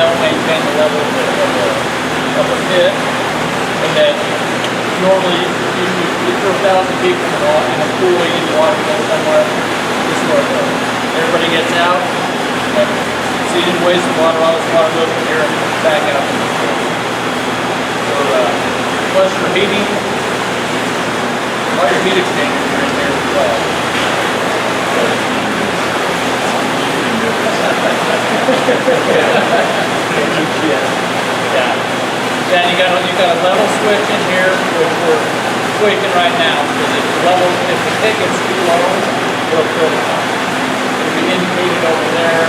help maintain the level of the pit. And then normally you for 1,000 people in a pool, you need to water go somewhere. This is where it goes. Everybody gets out, and see any waste of water, all this water goes from here and back out to the pool. Plus for heating, all your heat exchangers are in there as well. Yeah, you got a level switch in here, which we're tweaking right now, because if the pit gets too low, it'll fill the pump. It'll be indicated over there,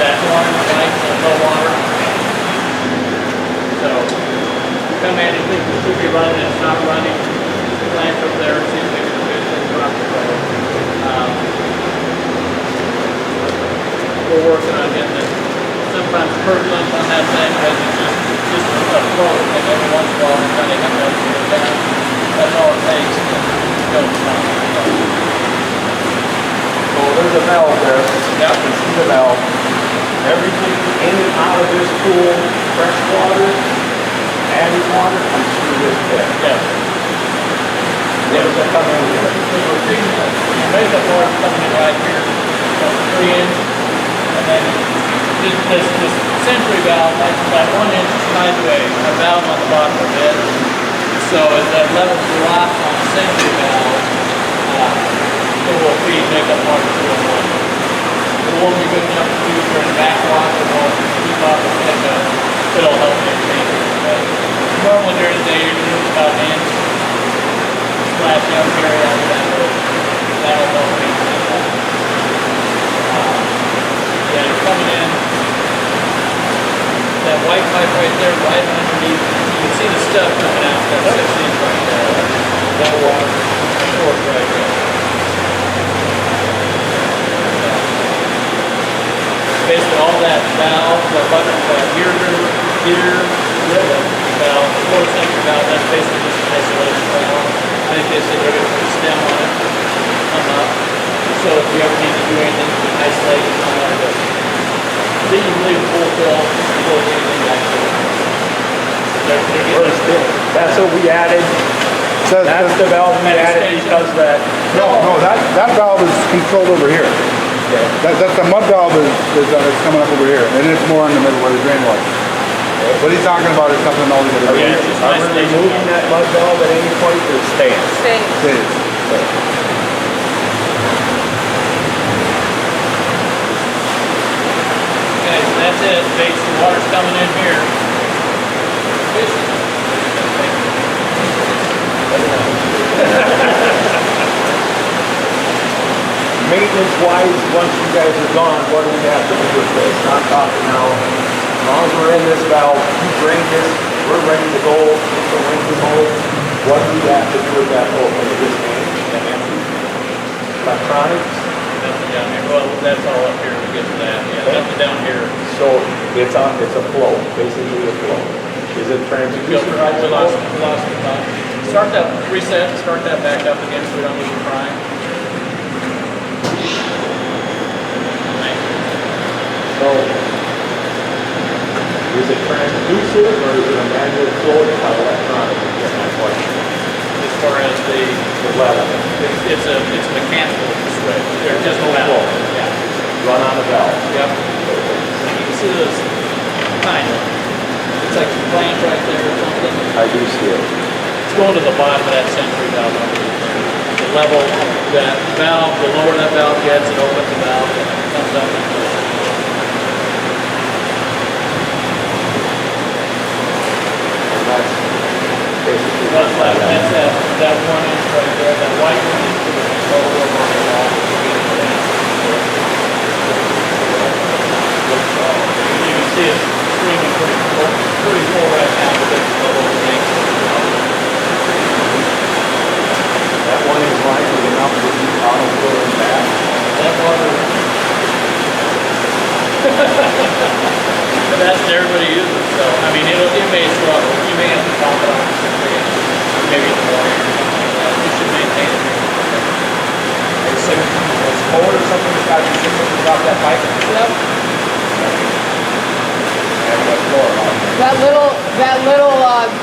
that orange light on low water. So, come in and think it should be running, it's not running. Plant over there, see if they can do it, drop the level. We're working on getting it sometimes turbulent on that thing, but it's just a flow, and every once in a while we're trying to have that slow down. That's all it takes to go down. So there's a valve there. Yep. You can see the valve. Everything in and out of this pool, fresh water, added water, comes through this pit. Yes. Where does that come in here? Makeup water coming in right here, 3 inch, and then this century valve, that 1 inch is tied to a valve on the bottom of it. So as that level drops on the century valve, it will feed makeup water 201. It won't be good enough to use during backwash, it won't keep up with pickup. It'll help maintain it. But normally during the day, you're doing about an inch. Splash up here, that'll help maintain that. Yeah, you're coming in. That white pipe right there, right underneath. You can see the stuff coming out. That 6 inch right there. That water source right there. Basically, all that valve, the button, the gear rivet valve, the floor center valve, that's basically just an isolation valve. I think they said they're going to put a stem on it, come up. So if you ever need to do anything, you can isolate it on there. But then you can leave a full fill before anything back to it. That's what we added. So That's the valve we added because that. no, that valve is controlled over here. Okay. That's the mud valve is coming up over here, and it's more in the middle where the drain was. What he's talking about is something altogether Yeah, different. it's just Are we isolation removing that mud valve at any point or staying? Stay. Okay, so that's it. Basically, water's coming in here. Maintenance wise, once you guys are gone, what do we have to do with this? I'm talking now, as long as we're in this valve, you drain this, we're ready to go, the ring is hold. What do we have to do with that whole thing? Just empty? Electronics? Nothing down here. Well, that's all up here to get to that. Yeah, nothing down here. So it's a flow, basically a flow. Is it transducer? We lost the pump. Start that, reset, start that back up again so we don't lose the prime. So, is it transducer or is it a manual flow by electronic? Is my question. As far as the level. it's a mechanical switch. They're just a valve. Flow. Yeah. Run on a valve. Yep. And you can see this kind of. It's like a plant right there or something. I do see it. It's going to the bottom of that century valve underneath there. The level that valve, the lower that valve gets, it opens the valve and it comes up and goes. That's basically That's that 1 inch right there, that white 1 inch to the lower on the wall. You can see it streaming pretty full right now because of the little tank. that 1 inch line is enough to keep auto flowing back. That water. But that's what everybody uses, so I mean it may struggle. You may have to top it off maybe in the morning or something like that. You should maintain it. It's a motor or something that's got to be off that pipe. Yep. That little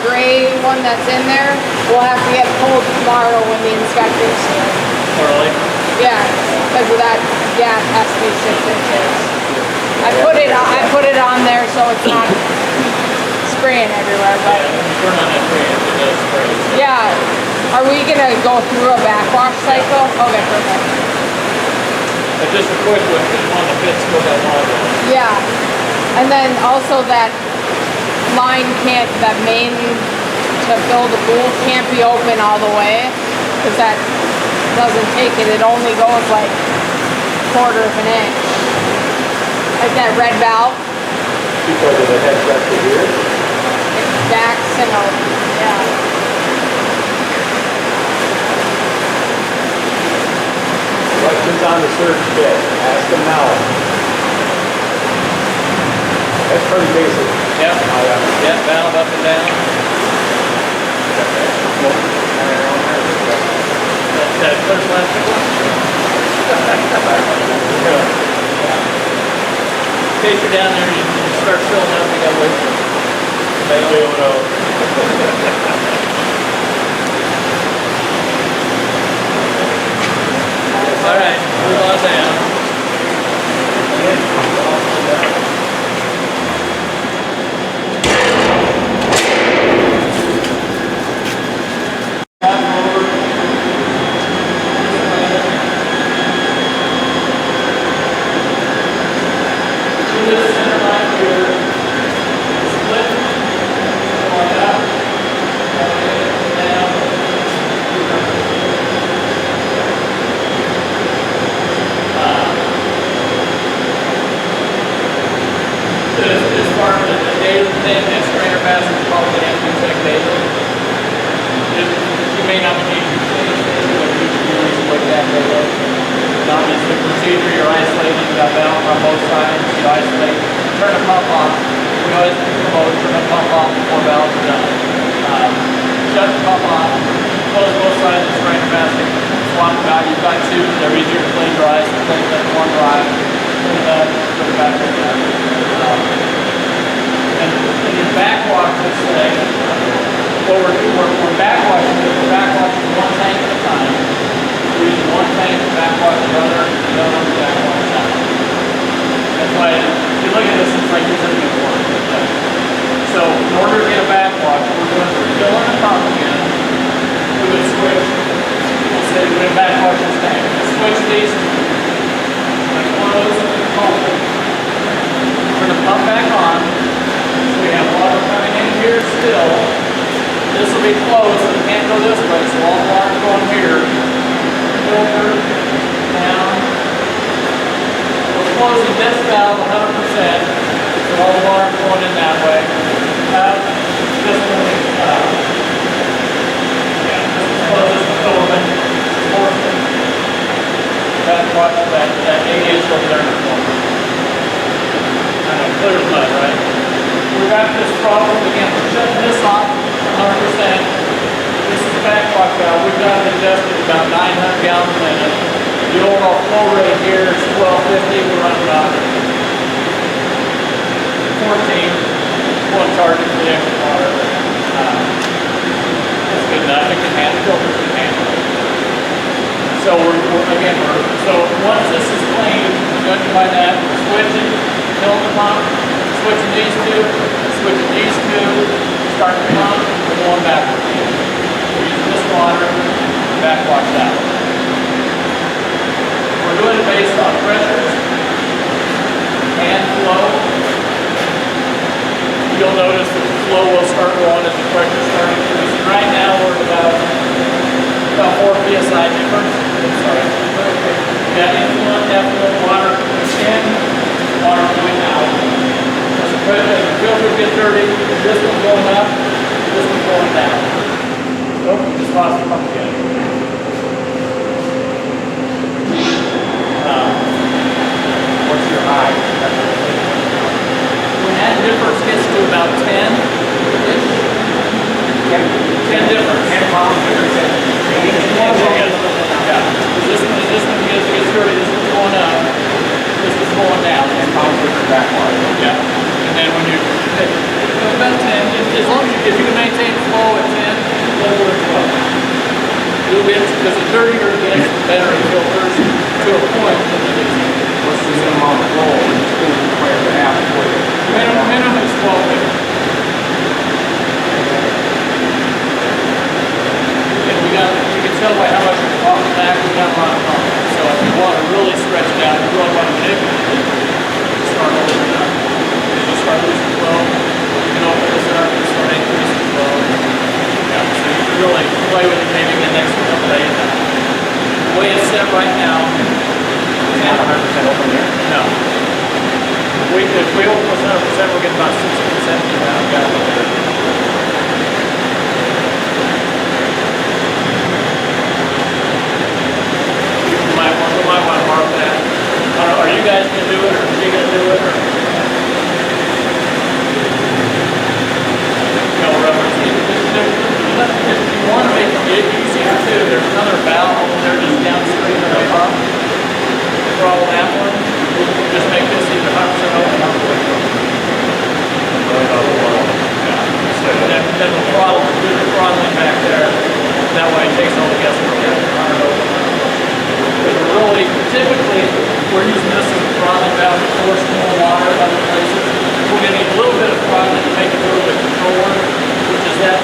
gray one that's in there will have to get pulled tomorrow when the inspector's here. Really? Yeah, because of that gap has to be 6 inches. I put it on there so it's not spraying everywhere. But Yeah, when you turn on that frame, it does spray. yeah, are we gonna go through a backwash cycle? Okay, perfect. But just a quick one, because one of the pits still got water. Yeah, and then also that main to fill the pool can't be open all the way because that doesn't take it. It only goes like 1/4 of an inch. Like that red valve. Because of the head pressure here. It backs and opens, yeah. Questions on the surge bit? Ask them now. That's pretty basic. Yep. Yep, valve up and down. That clear plastic one? In case you're down there, you start filling up, you gotta wait for it. They don't know. All right, move on down. As far as the daily thing, that strainer basket is probably going to have to be checked daily. You may not need to change it, but you can use like that daily. Obviously, the procedure, you're isolating, you got valve on both sides, you isolate, turn the pump off. We always promote turn the pump off before valves are done. Shut the pump off, close both sides of the strainer basket, swap them out. You've got two, they're easier to clean dry, so clean that one dry, clean it up, put it back in there. And in backwash, let's say, what we're backwashing, we're backwashing one tank at a time. We're using one tank to backwash the other to backwash out. That's why, if you look at this, it's like you're putting it one. So, in order to get a backwash, we're filling the pump again. We would switch, we'll say we're going to backwash this tank. Switch these, close and pump. We're going to pump back on. So we have water coming in here still. This will be closed, so it can't go this way. So all the water going here. Filter down. We're closing this valve 100%. So all the water going in that way. This one is closed, this one's open. Watch that 8 inch over there in the corner. I know, clear as mud, right? We've got this problem again. We're shutting this off 100%. This is the backwash valve. We've got it adjusted about 900 gallons a minute. The overall flow rate here is 1250. We're running about 14. One charge for the extra water. That's good enough. It can handle, filters can handle it. So so once this is clean, judging by that, we're switching, filling the pump, switching these two, starting the pump, and going backwards. We're using this water to backwash that. We're doing it based on pressures and flow. You'll notice that the flow will start going as the pressure starts increasing. Right now we're at about 4 psi difference. Sorry. Yeah, influent, effluent, water in, water going out. As the filter gets dirty, this one's going up, this one's going down. Oh, we just lost the pump again. because the dirtier it gets, the better it filters to a point that it is. What's the minimum amount of flow it's going to require to have for you? Minimum is 12 liters. And you can tell by how much we off the back, we got a lot of pump. So if you want to really stretch it out, you really want to manipulate it, you start opening up. As you start losing flow, you can open this up and start increasing flow. Yeah, so you can really play with it maybe the next couple of days. The way it's set right now, It's not 100% open here. no. If we open this 100%, we'll get about 60 to 70 pounds gallons of air. We might want to mark that. I don't know, are you guys going to do it, or are you going to do it? Or? No reference. If you want to make it easier too, there's another valve over there just downstream of the pump. Throttle that one. Just make this either 100% open or then the throttle, do the throttling back there. That way it takes all the guesswork out of the open. Really, typically, we're using this as a throttling valve to force more water other places. We're getting a little bit of throttling to make it a little bit controller, which is that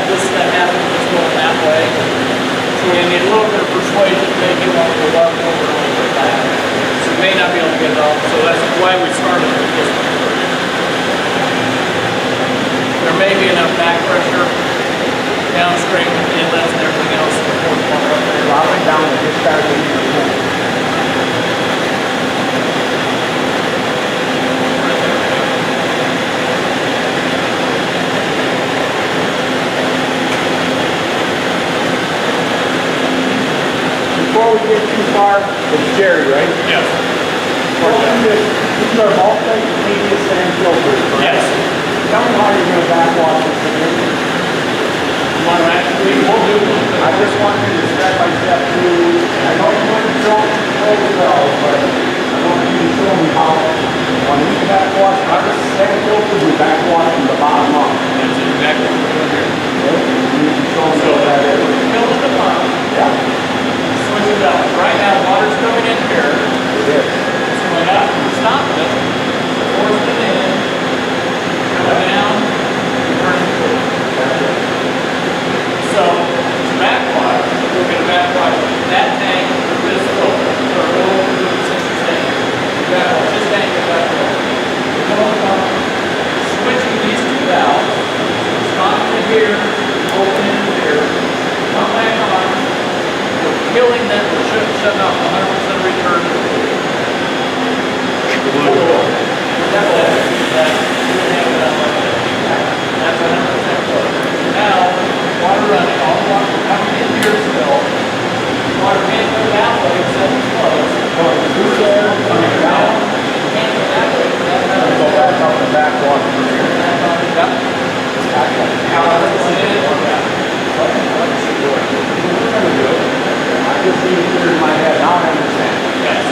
happens just going that way. So we need a little bit of persuasion to make it want to go up over a little bit back. So we may not be able to get it off. So that's why we started with this one first. There may be enough back pressure downstream with the inlets and everything else to force water up there. Drop it down and discharge it into the pool. Before we get too far, it's Jerry, right? Yes. These are multi-media sand filters, correct? Yes. Tell me how you're going to backwash this thing. You want to actually, we'll do it. I just want you to step by step through. I know you wouldn't show me all the well, but I want you to show me how. When we backwash our sand filters, we backwash from the bottom up. That's exactly what we're doing here. You can show me So what that is. fill in the pump, Yeah, switch it out. Right now, water's coming in here. it is. It's going up, stop it, force it in, go down, turn it through. So, to backwash, we're going to backwash that tank with this filter, or over the sensor tank. Backwash this tank with that filter. We come on the pump, switching these two valves, stop it here, open it here, come back on. We're killing that, we're shutting off 100% return. That's 100% flow. Now, water running, all the water coming in here still. Water can't go that way except it's closed. Going through there, coming down, Can't go that way. and go back up and backwash from here. Yep. Now, let's go in. I just need to clear my head, now I understand. Yes.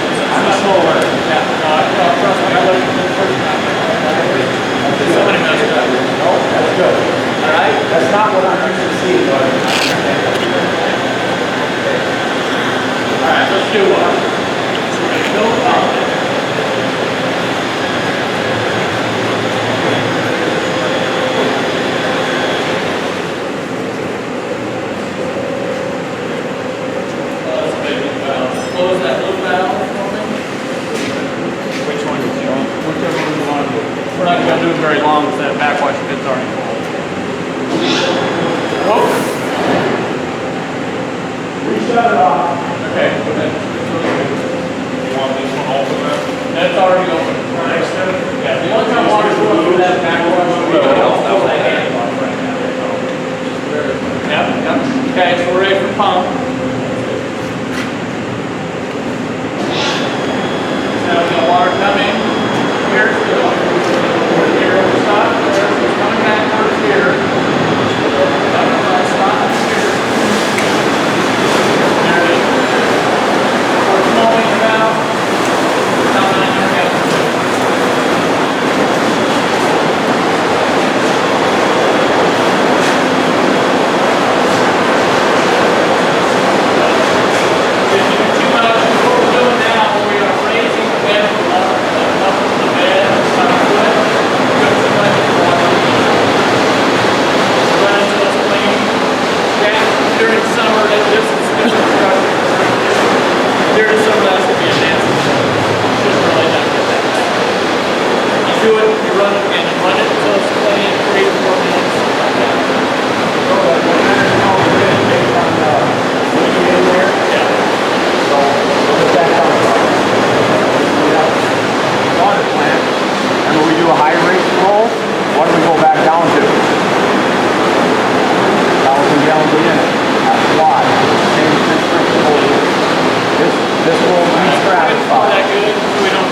This will All re-stratify. that good, so we don't.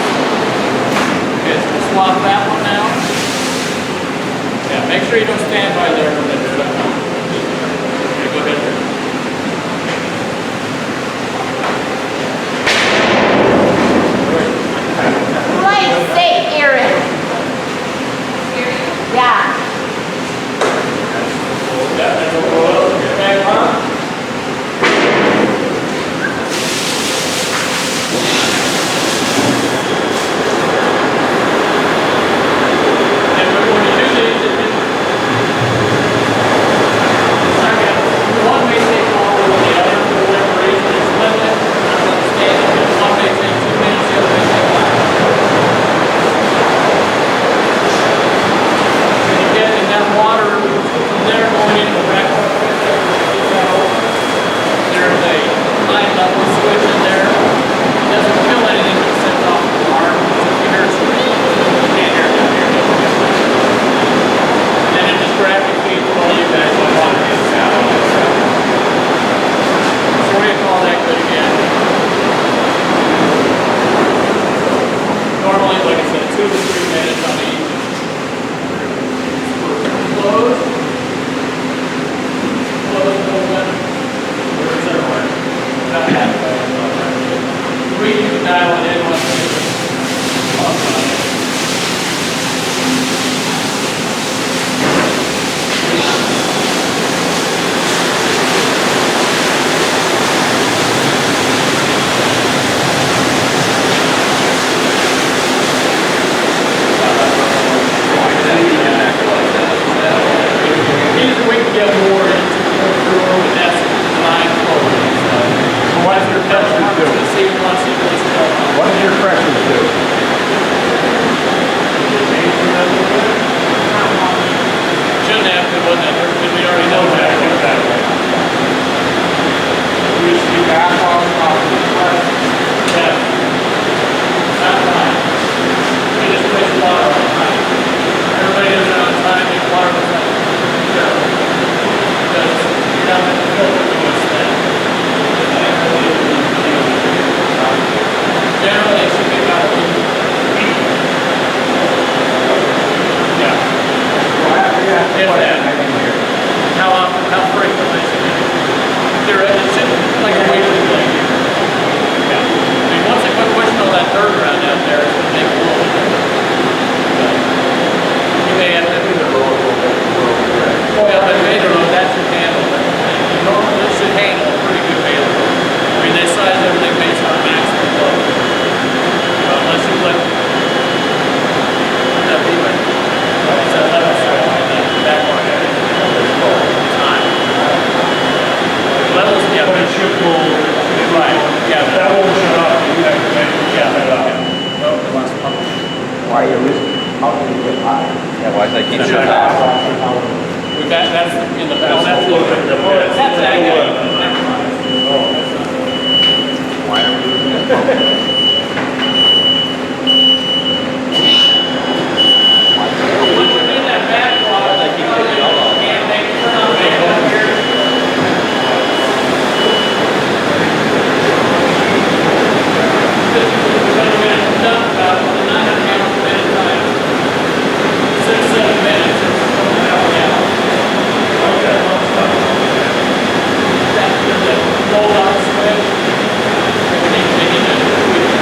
Okay, so we'll swap that one now. Yeah, make sure you don't stand by there when they do that. Okay, go ahead. Life sake, Aaron. Yeah. Yeah, there's a little oil in your back on. And when you do these, one may take longer than the other for whatever reason. It's limited. I understand it. One may take 2 minutes, the other may take 5. And again, in that water, from there going into the rack, there's a high level switch in there. It doesn't feel anything that sets off the alarm. So if you hear it scream, you can't hear it down here. And then it just gravity feeds all you guys on water gets out. So what do you call that good again? Normally, like I said, 2 to 3 minutes on each. Close. Close, open. Where's that one? Not that way. You can dial it in once you off on it. These we can get more into and that's line forward. So what does your pressures do? See once it gets done. What does your pressures do? Shouldn't have to, wasn't it? Because we already know that. We used to be back off the front. Yeah. Not fine. We just waste water all the time. Everybody does it on time, and water was like, sure. Because you're not going to filter too much then. Generally, it should be about a week. Yeah. If that. How often, how frequently should it be? It should, like a weekly thing. Yeah. I mean, once they quit pushing all that dirt around out there, it's gonna make a little bit different. But you may have to do the roll a little bit. Well, but they don't know, that should handle it. Normally, this should handle a pretty good handle. I mean, they size everything based on maximum load. Unless you let that be like, it's a level switch in the back part there. Time. Levels, yeah. But it should pull, Right, yeah. that won't shut off, you have to make it shut it off. Well, the last pump. Why are you, how can you get high? Yeah, why is that keep That's shutting right. off? That's in the, oh, that's that guy. Never mind. Why are we losing this pump? Once you're in that backwater, They keep taking it all off. can't make it turn on, make it up here. We're gonna get it done about 900 gallons per minute time. 6-7 minutes, it's coming out now. That's the roll out switch. We need to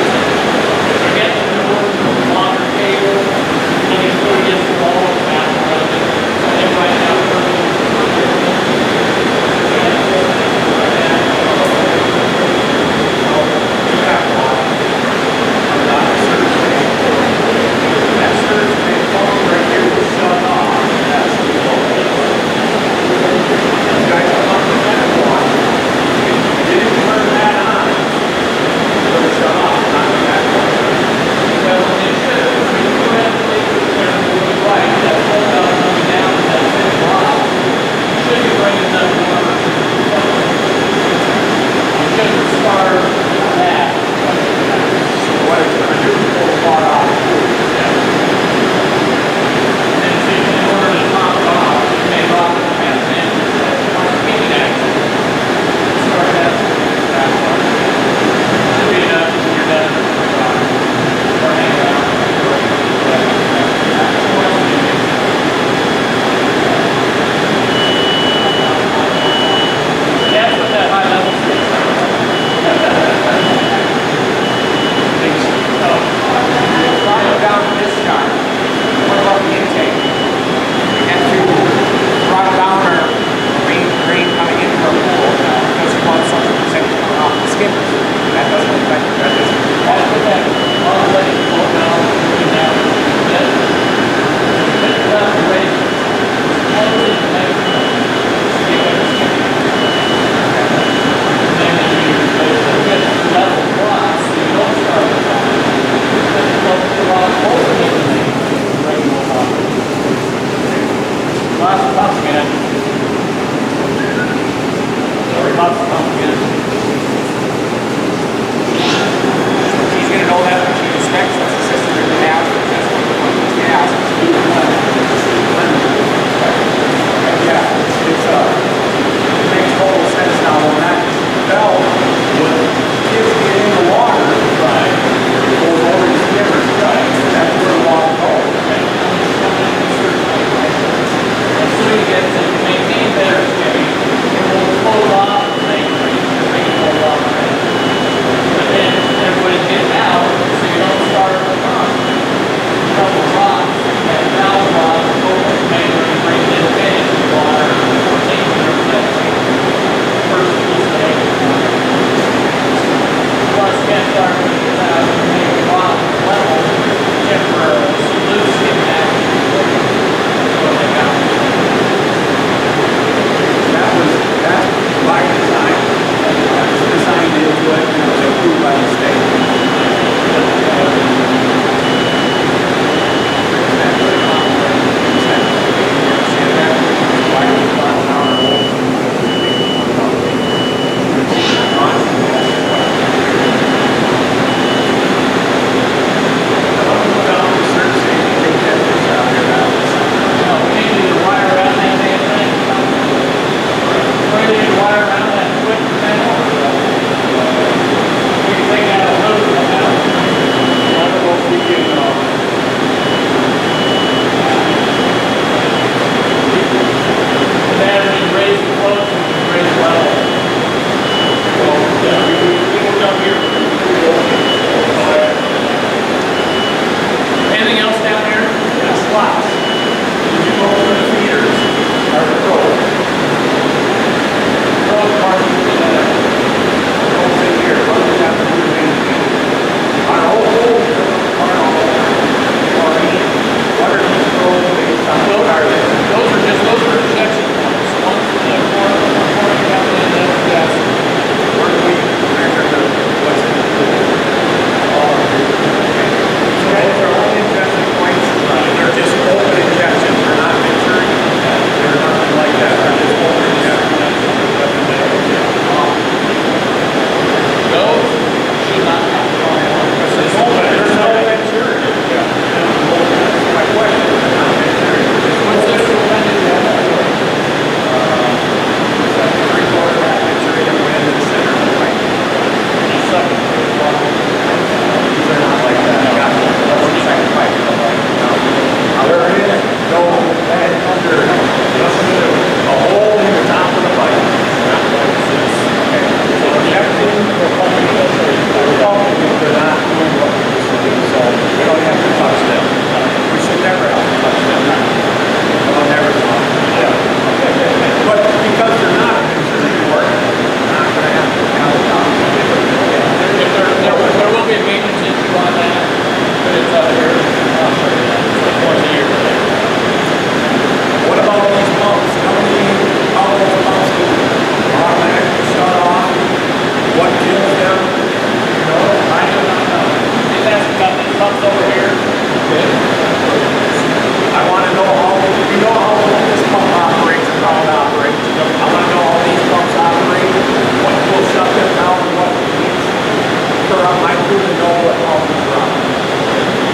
my crew to know what all these rounds.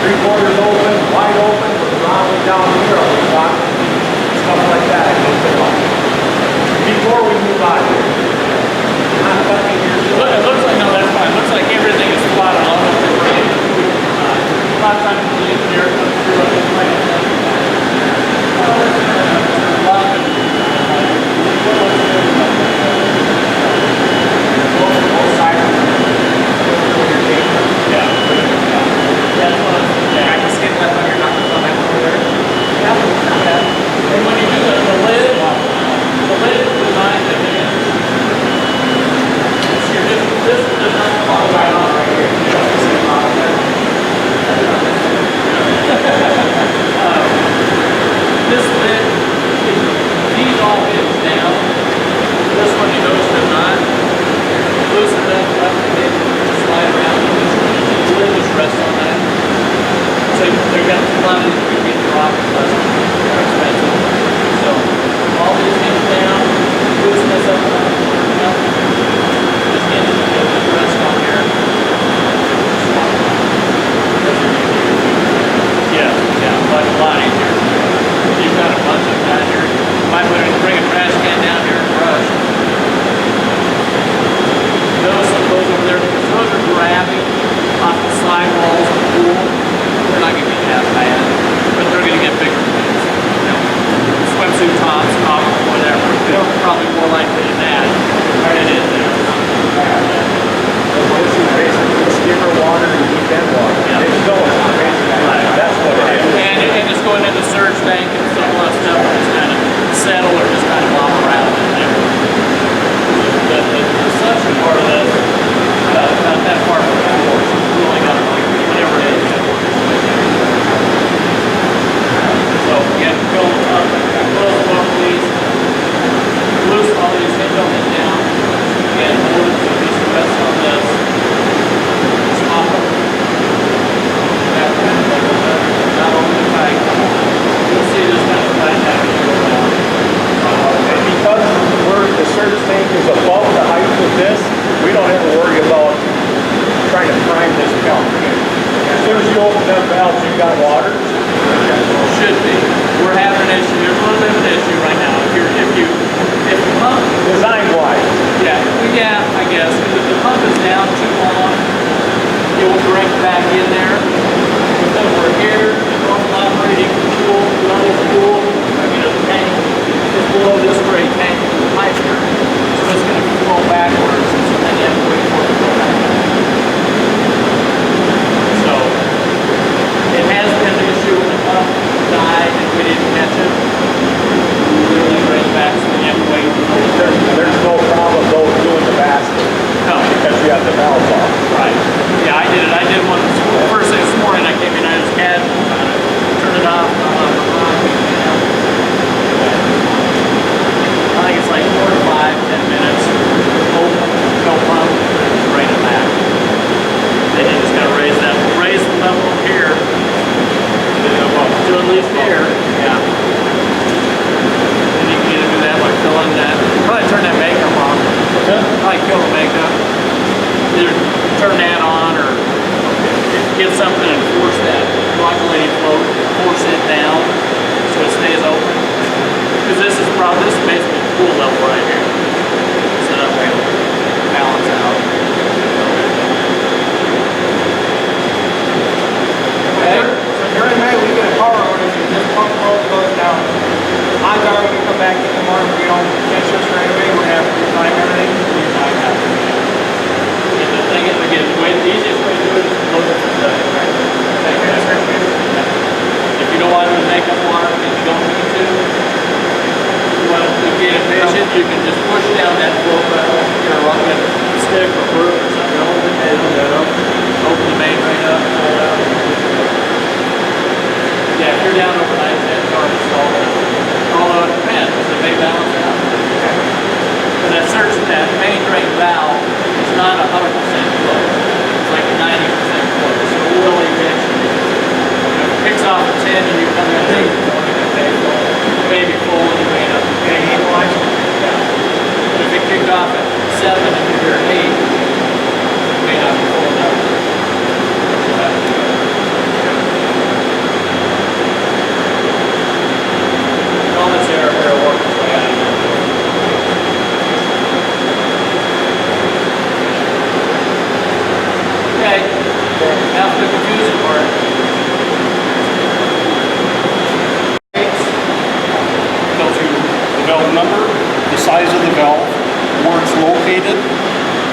3/4 open, wide open, with the round down here on the top, stuff like that, I need to know. Before we move on here. Not cutting here. It looks like, no, that's fine. It looks like everything is spot on. A lot of times the engineer comes through on this plan. Both sides. Yeah. That's what I'm saying. I can skip that on your knuckles on that over there. And when you do the lid is designed to be, this does not come all the way off right here. You don't see it off there. This lid, these all hinge down. This one you notice does not. Loosen that up and then slide around. The lid just rests on that. So they've got a lot of these could be dropped, less expensive. So all these hinge down, loosen this up. This hinge just rest on here. Yeah, like a lot easier. You've got a bunch of them down here. Might want to bring a trash can down here and brush. Notice some of those over there, because those are grabbing off the slide walls of the pool. They're not going to be that bad, but they're going to get bigger things. You know, swimsuit tops, goggles, whatever. They're probably more likely than that. Right, it is there. This is basically skipper water and deep end water. Yeah. It's going, basically. That's what it is. And it's going in the surge tank and some of that stuff will just kind of settle or just kind of bop around in there. The suction part of this, not that far from the force. You only got like whatever it is. So you have to fill up, close them up, please. Loosen all these hinge on this down. And hold it so just rest on this. Stop them. Not only tight. You'll see this kind of tight down as you go down. And because the surge tank is above the height of this, we don't have to worry about trying to prime this pump. As soon as you open that valve, you got water. Should be. We're having an issue. There's a little bit of an issue right now. If the pump, Design-wise. yeah, I guess. If the pump is down too long, it will break back in there. Because we're here, the normal operating pool, running pool, the tank is below this gray tank pipe here. So it's going to flow backwards, so then you have to wait for it to go back up. So it has been an issue when the pump died and we didn't catch it. It brings back, so then you have to wait. There's no problem though doing the basket No. because you have the valves off. Right. Yeah, I did it. I did one first thing this morning. I came in, I just had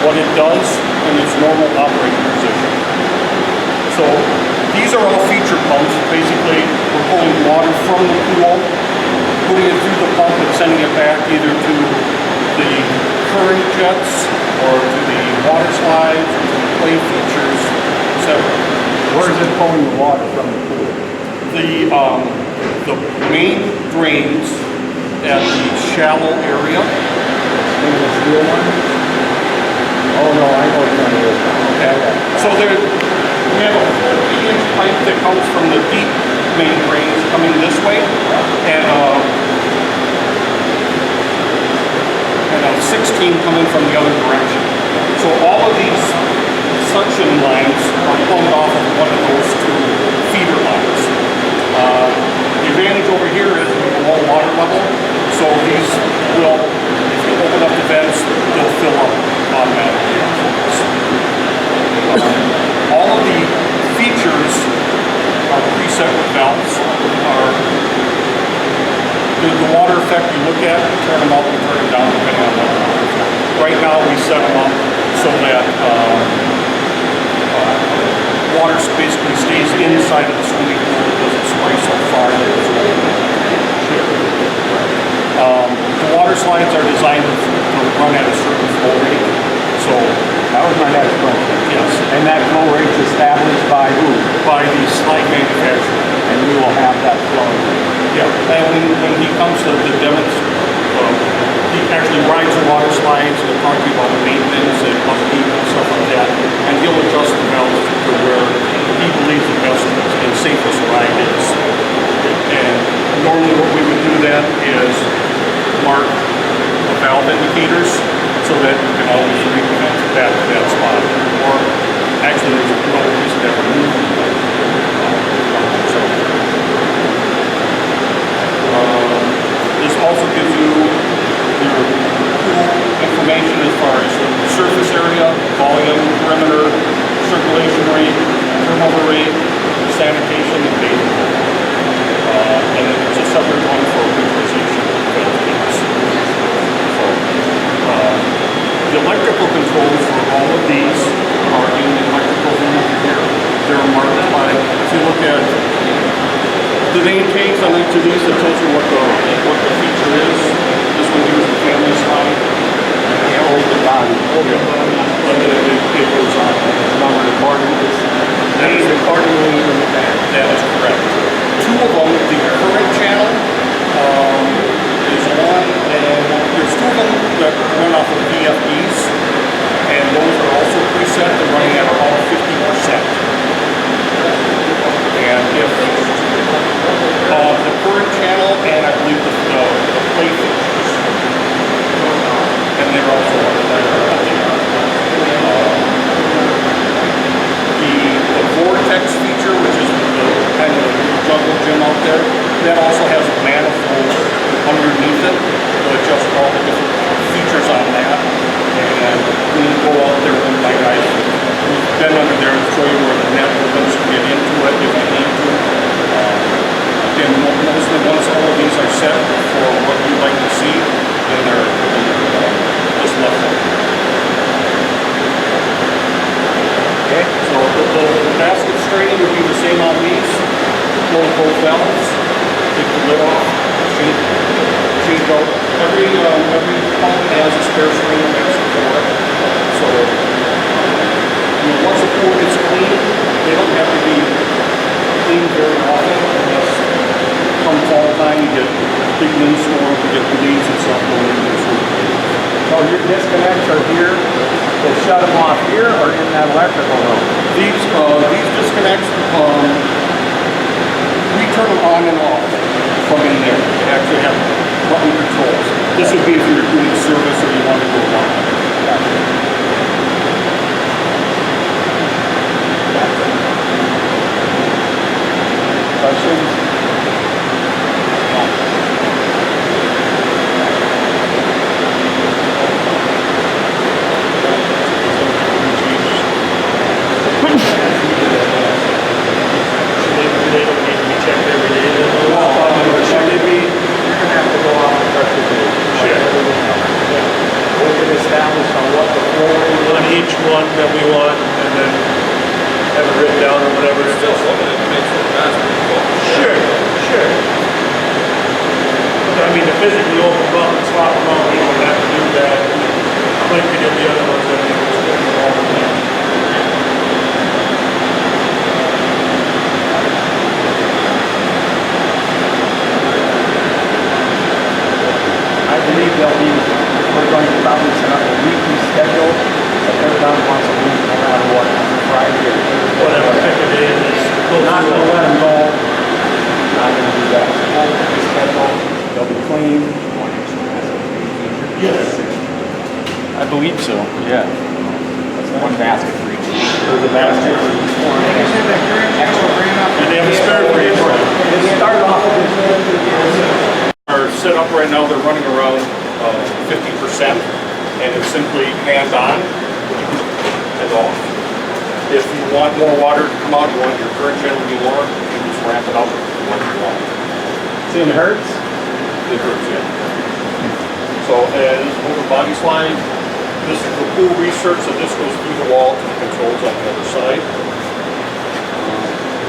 what it does in its normal operating position. So these are all feature pumps. Basically, we're pulling water from the pool, putting it through the pump and sending it back either to the current jets or to the water slides, or to the play features, etc. Where is it pulling the water from the pool? The main drains at the shallow area. Stainless steel one? Oh no, I know which one it is now. Okay. So we have a 40-inch pipe that comes from the deep main drains coming this way, and a 16 coming from the other direction. So all of these suction lines are plumbed off of one of those two feeder lines. The advantage over here is we have a low water level, so these will, if you open up the vents, they'll fill up automatically. All of the features are preset with valves. The water effect you look at, you turn them up and turn them down depending on what the water effect. Right now we set them up so that water basically stays inside of the swimming pool. It doesn't spray so far that it's the water slides are designed to run at a certain flow rate. So That was my next question. yes, And that flow rate's established by who? by the slide manufacturer. And we will have that flowing. Yeah, and when he comes to the he actually rides the water slides and talks about maintenance and upkeep and stuff like that, and he'll adjust the valves to where he believes the best and safest ride is. And normally what we would do then is mark the valve indicators so that you can always recommend back to that spot. Or actually there's no reason to ever move them. This also gives you your pool information as far as surface area, volume, perimeter, circulation rate, turnover rate, sanitation, and bathing. And then there's a separate one for winterization of tanks. So, the electrical controls for all of these are in the electrical room over here. They're marked by, if you look at the name tags on each of these, that tells you what the feature is. This one here is the family slide. The body. And then it goes on. Number accordingly. That is accordingly in the back. That is correct. Two of them, the current channel is on, and there's two of them that run off of VFDs, and those are also preset. They're running at about 50%. And if the current channel and I believe the play features, and they're also on the vortex feature, which is the kind of jungle gym out there, that also has a manifold underneath it to adjust all the different features on that. And when you go out there with my guys, we've been under there and show you where the net opens to get into it if you need to. Again, mostly once all of these are set for what you'd like to see, then they're just left. Okay, so the basket straining would be the same on these. Close both valves, take the lid off, change out. Every pump has a spare string basket for it. So once the pool gets clean, they don't have to be cleaned very often unless come fall time you get big windstorms, you get leaves and stuff going into the pool. So your disconnects are here, we'll shut them off here or in that electrical room? These disconnects, we turn them on and off from in there. They actually have button controls. This would be if you're doing service or you want to go on. Questions? They don't need to be checked every day. Should they be? You're gonna have to go out and pressure gauge. Check. We can establish on what the flow physically open them up and swap them out, we don't have to do that like we did the other ones that we were still involved in that. I believe we're going to probably set up a weekly schedule, but they're done once a week, no matter what, Friday or Thursday. Whatever pick a day it is. Not gonna let them go. Not gonna do that. We'll pick a schedule, they'll be clean. Yes. I believe so, yeah. One basket for each. There's a basket for each one. And they have a spare for each one. They start off with this. Are set up right now, they're running around 50%, and it's simply hands-on and off. If you want more water to come out, you want your current channel to be lower, you just ramp it up when you want. See, it hurts. It hurts, yeah. So, and over body slide, this is the pool research, so this goes through the wall to the controls on the other side.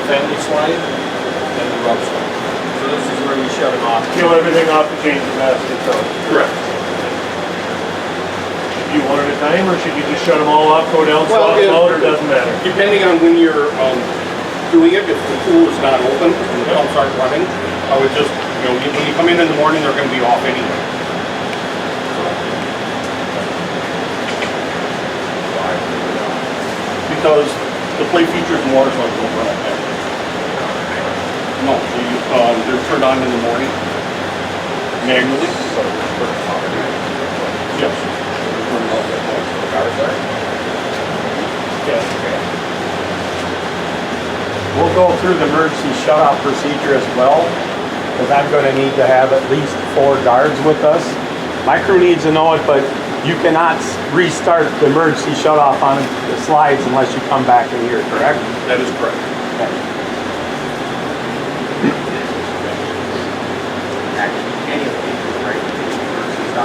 Family slide, and the rub slide. So this is where we shut them off. Peel everything off to change the basket, so. Correct. Do you one at a time, or should you just shut them all off, go down, swap them out, or doesn't matter? Depending on when you're doing it, if the pool is not open and the pumps aren't running, I would just, when you come in the morning, they're going to be off anyway. Because the play features and water slides don't run up there. No, they're turned on in the morning, manually. Yes. Yes. We'll go through the emergency shut-off procedure as well, because I'm gonna need to have at least 4 guards with us. My crew needs to know it, but you cannot restart the emergency shut-off on the slides unless you come back in here, correct? That is correct. Okay.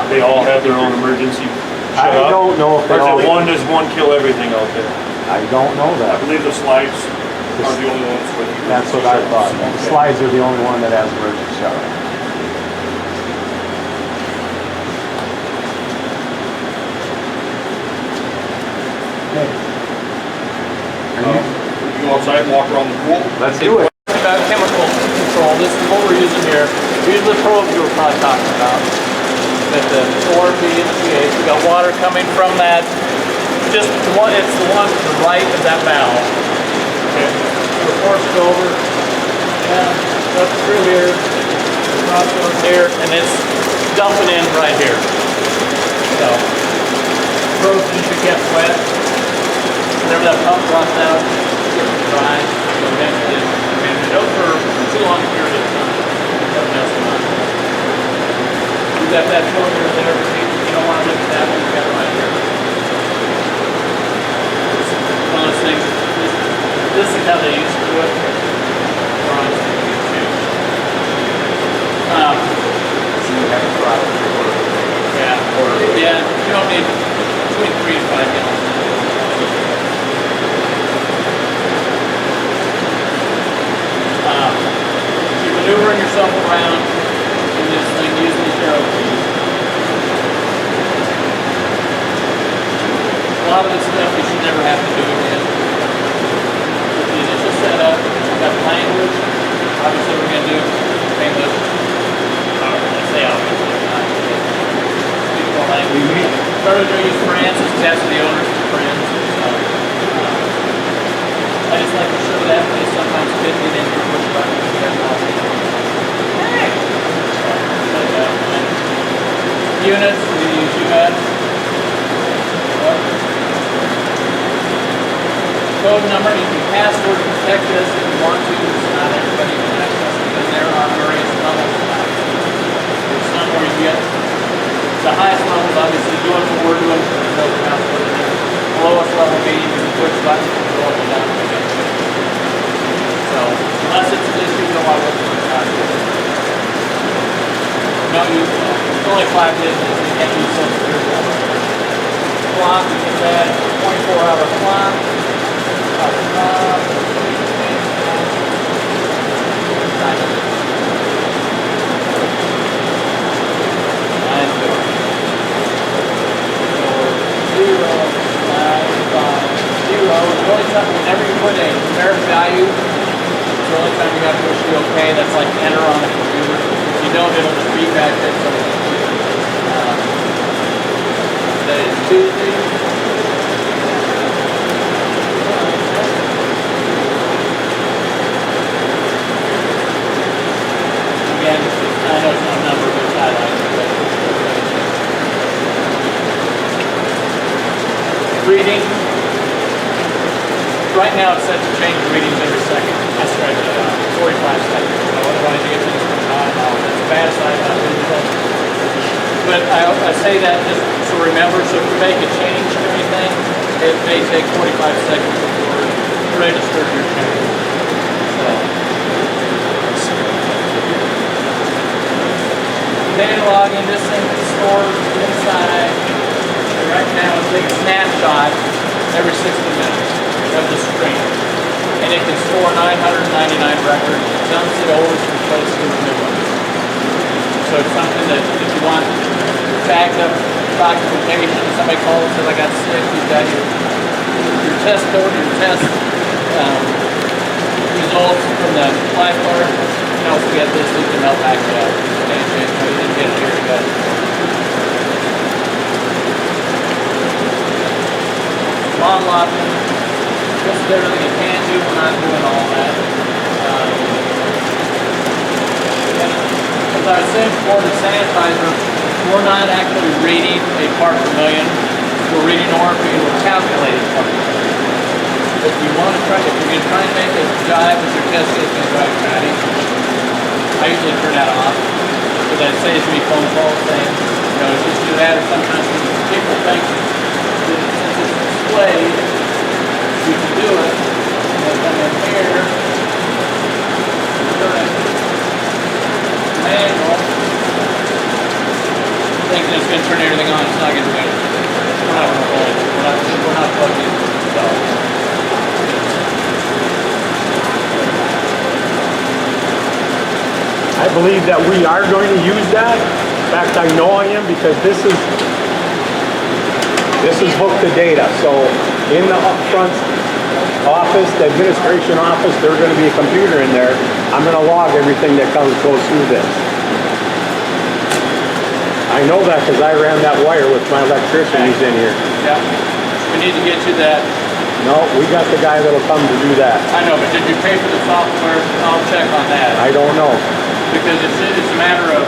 They all have their own emergency I shut-off? don't know if they Or all... does one kill everything out there? I don't know I that. believe the slides are the only ones with. That's what I thought. The slides are the only one that has emergency shut-off. Okay. You go outside and walk around the pool? Let's do it. About chemical control, this is what we're using here. These are the probes you were probably talking about. At the 4 feet and pH, we got water coming from that. Just one, it's the one to the right of that valve. Okay, we're forced over, and up through here, across over here, and it's dumping in right here. So, probes need to be kept wet. Whenever that pump runs out, it's dry. So eventually, it goes for too long a period of time. It'll mess them up. You got that filter there, you don't want to look at that one, you got it right here. It's one of those things, this is how they used to do it. Yeah, you don't need between 3 and 5 gallons. You're maneuvering yourself around in this thing using these arrow keys. A lot of this stuff you should never have to do again. With the initial setup, we've got language. Obviously we're going to do English. Let's say obviously not. Speakable language. Started to use France as test the owners and friends. So, I just like to show that because sometimes kids get in here push buttons and get lost. Units, we use units. Code number, you can password protect this if you want to. It's not everybody can access it because there are various levels of that. There's some where you get the highest levels, obviously doing what we're doing, there's no password in there. The lowest level being you can push buttons and go up and down. So, unless it's an issue, no, I wouldn't put password. No, it's only 5 digits, you can't use sensitive. Clock, you can add 24-hour clock. okay. That's like enter on the computer. If you don't, it'll just feedback it. So, today is Tuesday. Again, I know it's not a number, but it's highlighted. Reading. Right now it's set to change readings every second. I stretch it out. 45 seconds. So otherwise you get things from that's a bad side of digital. But I say that just to remember, so if you make a change to anything, it may take 45 seconds before it registers your change. So data logging, this thing is stored inside. Right now it's taking a snapshot every 60 minutes of the screen. And it can store 999 records. It dumps the oldest and replaces it with new ones. So it's something that if you want backed up documentation, somebody calls and says I got sick, you've got your test code, your test results from the lifeguard. You know, if you get this, it can help back you up. And you didn't get it here, you got it. Model option, just everything you can do, we're not doing all that. And as I was saying before, the sanitizer, we're not actually reading a part per million, we're reading ORP, we're calculating part per million. If you want to try, if you're going to try and make a jive with your test case and drive patty, I usually turn that off, because that saves me phone calls saying, you know, just do that, or sometimes people think since it's displayed, you can do it, and then in here, manual, thinking it's going to turn everything on, it's not going to do anything. We're not going to hold it, we're not plugged in, so. I believe that we are going to use that. In fact, I know I am, because this is hooked to data. So in the upfront office, the administration office, there's going to be a computer in there. I'm going to log everything that goes through this. I know that because I ran that wire with my electrician who's in here. Yeah, we need to get you that. No, we got the guy that'll come to do that. I know, but did you pay for the software? I'll check on that. I don't know. Because it's a matter of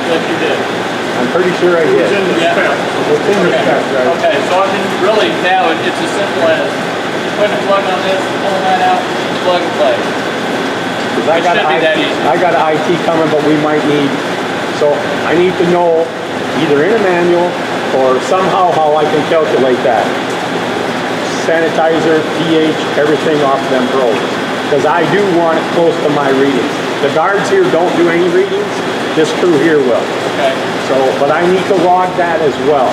what you did. I'm pretty sure I did. It's in the spec. It's in the spec, right? Okay, so I mean, really now it's as simple as putting a plug on this, pulling that out, plug and play. Because I It should be that easy. I got an IT coming, but we might need, so I need to know either in a manual or somehow how I can calculate that. Sanitizer, pH, everything off them pros. Because I do want it close to my readings. The guards here don't do any readings, this crew here will. Okay. So, but I need to log that as well.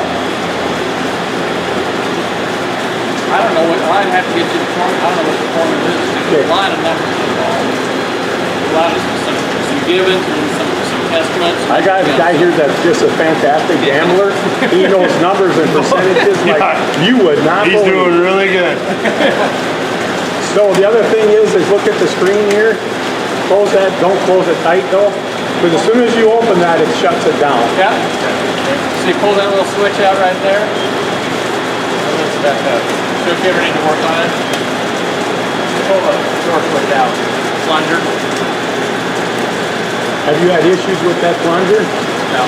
I don't know what, I'd have to get you the form, I don't know what the formula is. There's a lot of numbers involved. A lot of some givens and some estimates. I got a guy here that's just a fantastic gambler. He knows numbers and percentages like you would not He's believe. doing really good. So the other thing is look at the screen here. Close that, don't close it tight though. Because as soon as you open that, it shuts it down. Yeah. So you pull that little switch out right there. And lift it back up. So if you ever need to work on it, pull the door switch out. Plunger. Have you had issues with that plunger? No.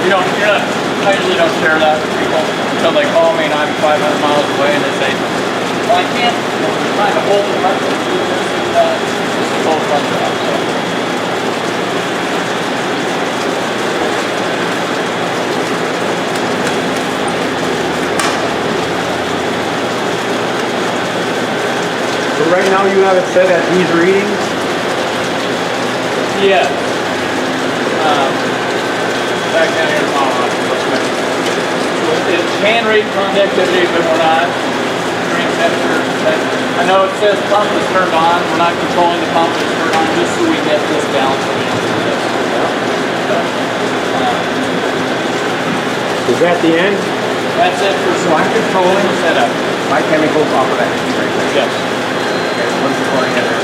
You don't, I usually don't share that with people until they call me and I'm 500 miles away and they say, well, I can't, I'm trying to hold it up to do this and that. Just to hold plunger out. So. So right now you have it set at these readings? Yeah. Back down here to mom. It can read conductivity, but we're not. Drink temperature. I know it says pump is turned on. We're not controlling the pump is turned on just so we get this down. So we don't do this. Is that the end? That's it for So I'm controlling setup. my chemicals off of that right there. Yes. Okay, once it's pouring in there.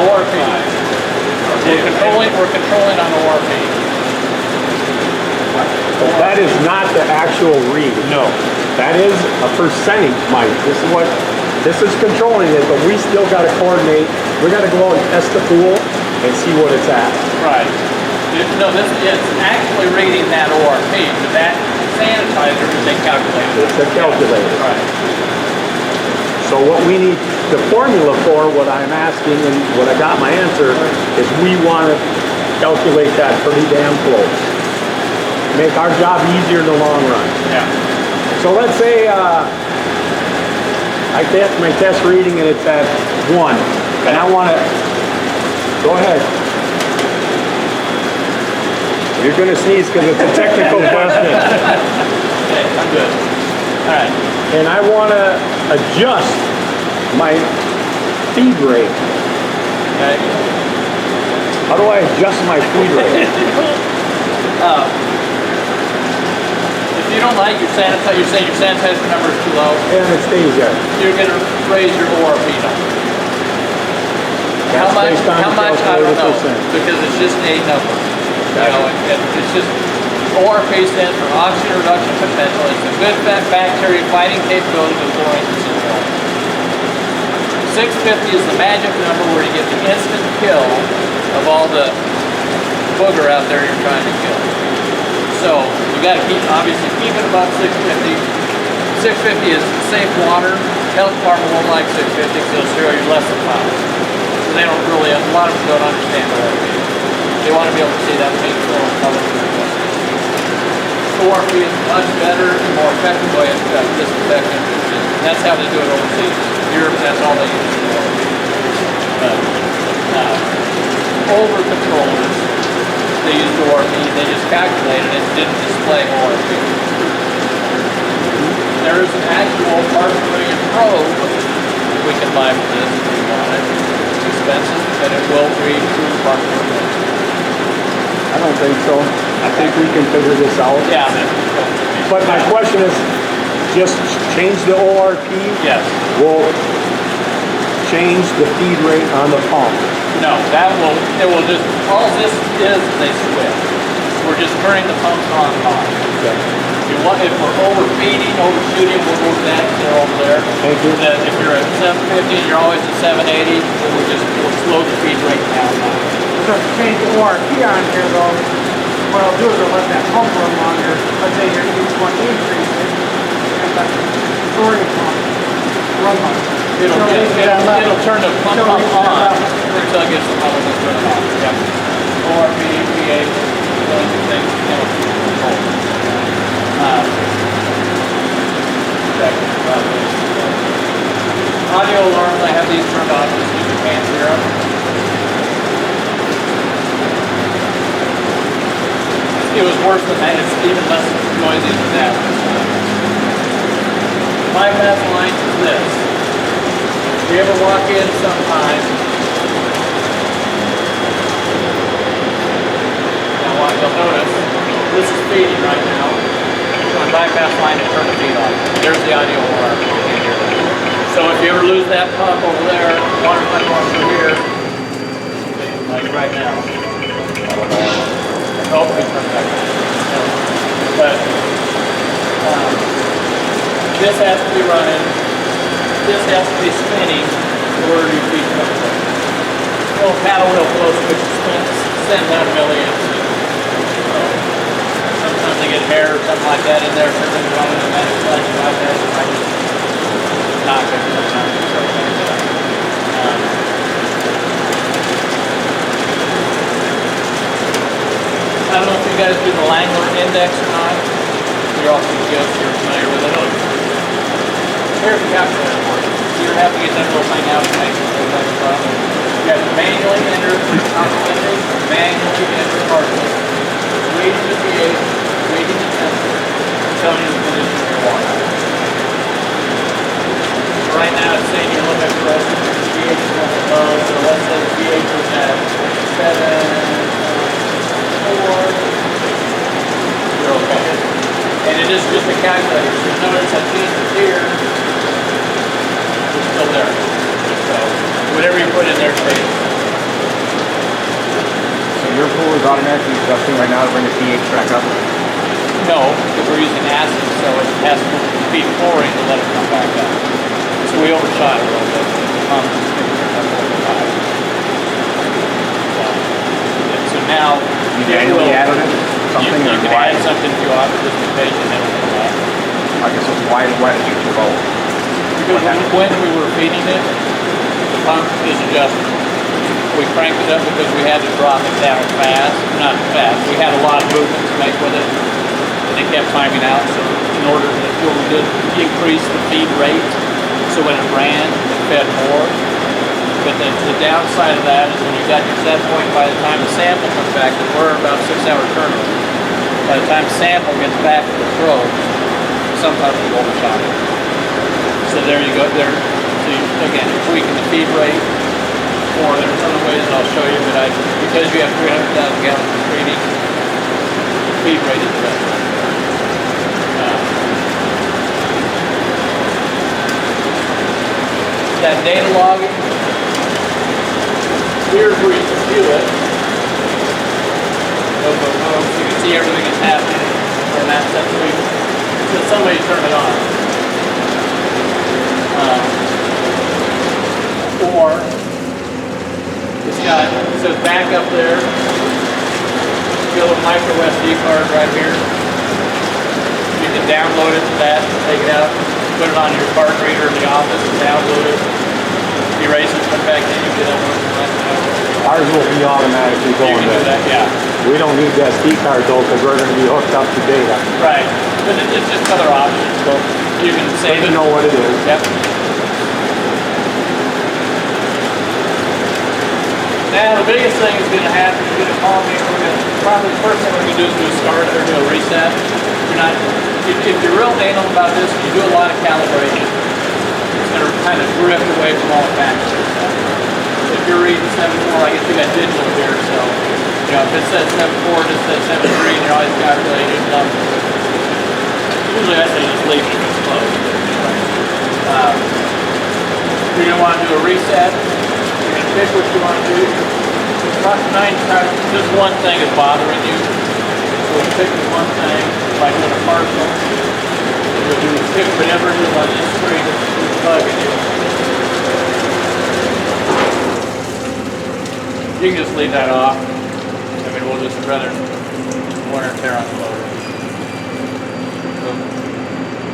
ORP. We're controlling on ORP. That is not the actual read. No. That is a percentage, Mike. This is controlling it, but we still gotta coordinate. We gotta go out and test the pool and see what it's at. Right. No, it's actually reading that ORP, but that sanitizer is a calculator. It's a calculator. Right. So what we need, the formula for what I'm asking and what I got my answer is we wanna calculate that pretty damn close. Make our job easier in the long run. Yeah. So let's say I get my test reading and it's at 1, and I want to, go ahead. You're going to sneeze because it's a technical question. Okay, I'm good. All right. And I want to adjust my feed rate. Okay. How do I adjust my feed rate? If you don't like your sanitizer, you're saying your sanitizer number is too low, And it stays there. you're going to raise your ORP number. How That's much? based on How the much? I don't know, calculated percent. because it's just a number. You know, it's just ORP stands for oxygen reduction potential. It's a good bacteria fighting capability of chlorine and chlorine. 650 is the magic number where you get the instant kill of all the booger out there you're trying to kill. So you got to obviously keep it above 650. 650 is safe water. Health department won't like 650 because it'll scare you less than pounds. So they don't really, a lot of them don't understand ORP. They want to be able to see that pink flow color. ORP is much better and more effective way of disinfecting. That's how they do it overseas. Europe, that's all they use for ORP. But over controllers, they used ORP, they just calculated it, didn't display ORP. There is an actual part per million probe we can buy for this if we want it. It's expensive, but it will read true part per million. I don't think so. I think we can figure this out. Yeah. But my question is, just change the ORP? Yes. We'll change the feed rate on the pump. No, it will just, all this is a switch. We're just turning the pumps on and off. Okay. If we're overfeeding, overshooting, we'll move that to over there. Thank you. Then if you're at 750 and you're always at 780, then we'll slow the feed rate down. So to change the ORP on here though, what I'll do is I'll let that pump run longer. Let's say you're each one increases, and let the storage pump run longer. It'll turn the pump on until it gets the pump to turn it on. Yep. ORP, pH, those things, control. Audio alarms, I have these turned on just so you can't hear them. It was worse than that. It's even less noisy than that. My path line is this. If you ever walk in sometime, you'll notice this is feeding right now. On bypass line and turn the feed on. There's the audio alarm. You can't hear that. So if you ever lose that pump over there, water pipe going through here, like right now. Oh, we turn back on. But this has to be running. This has to be spinning in order to feed the pump. Little paddle wheel flow switch sends out milliamps. Sometimes they get hair or something like that in there, something's running and then it's like that. I just knock it sometimes. I don't know if you guys do the Langler index or not. You're all CPS, you're familiar with it. Here's the calculator for you. You have to get that little thing out and make sure that's the problem. You have to manually enter alkalinity, manually enter hardness, reading the pH, reading the temperature, telling you the condition of your water. Right now it's saying you're looking at pressure, the pH is going low, so let's say the pH was at 7.4, you're okay. And it is just a calculator, so you notice that these here, it's still there. So whatever you put in there stays. your pool is automatically adjusting right now to bring the pH back up? No, because we're using acid, so it has to feed chlorine to let it come back up. So we overshot it a little bit. So now, You manually added it? Something you or can why? add something if you want, just in case you never come back. I guess why did you do both? Because when we were feeding it, the pump is adjusted. We cranked it up because we had to drop it down fast. Not fast. We had a lot of movement to make with it. And it kept timing out. So in order to, what we did, increase the feed rate. So when it ran, it fed more. But the downside of that is when you got your set point, by the time the sample comes back, we're about 6-hour turnover. By the time the sample gets back to the probes, sometimes we overshot it. So there you go. There. So you, again, you're tweaking the feed rate. Or there's other ways I'll show you, but because you have 300,000 gallons of treating, the feed rate is the best. That data logging, here's where you can view it. So you can see everything that's happening in that sense. So somebody turn it on. Or it's got, it says back up there. Got a little micro SD card right here. You can download it to that, take it out, put it on your card reader in the office and download it. Erase it, put it back in, you get it. Ours will be automatically You going can do there. that, yeah. We don't need the SD card though, because we're gonna be hooked up to data. Right. But it's just other options. So you can save You it. know what it is. Yep. Now the biggest thing is going to happen. You're going to call me. We're going to probably the first thing we're going to do is do a start or do a reset. You're not. If you're real anal about this, you do a lot of calibration. It's going to kind of drift away from all the factory stuff. If you're reading 7.4, I guess you got digital here, so you know if it says 7.4, it says 7.3, and you're always calculating numbers. Usually I say just leave it if it's close. You're going to want to do a reset. You're going to pick what you want to do. About 9 times, just one thing is bothering you. So you pick one thing, like with a partial. You pick whatever it is on this screen that's bugging you. You can just leave that off. I mean, we'll just rather wear and tear on the motor. So,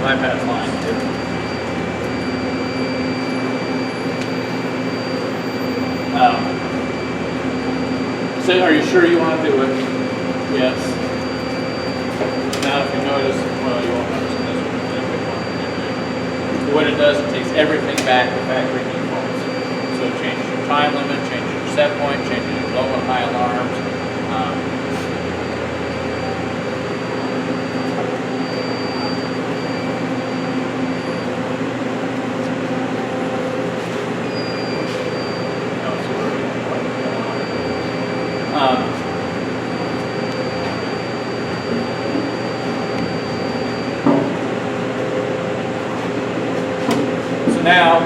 my pad's fine too. So are you sure you want to do it? Yes. Now if you notice, well you won't notice this one. What it does, it takes everything back to factory defaults. So it changes your time limit, changes your set point, changes your low and high alarms. So now,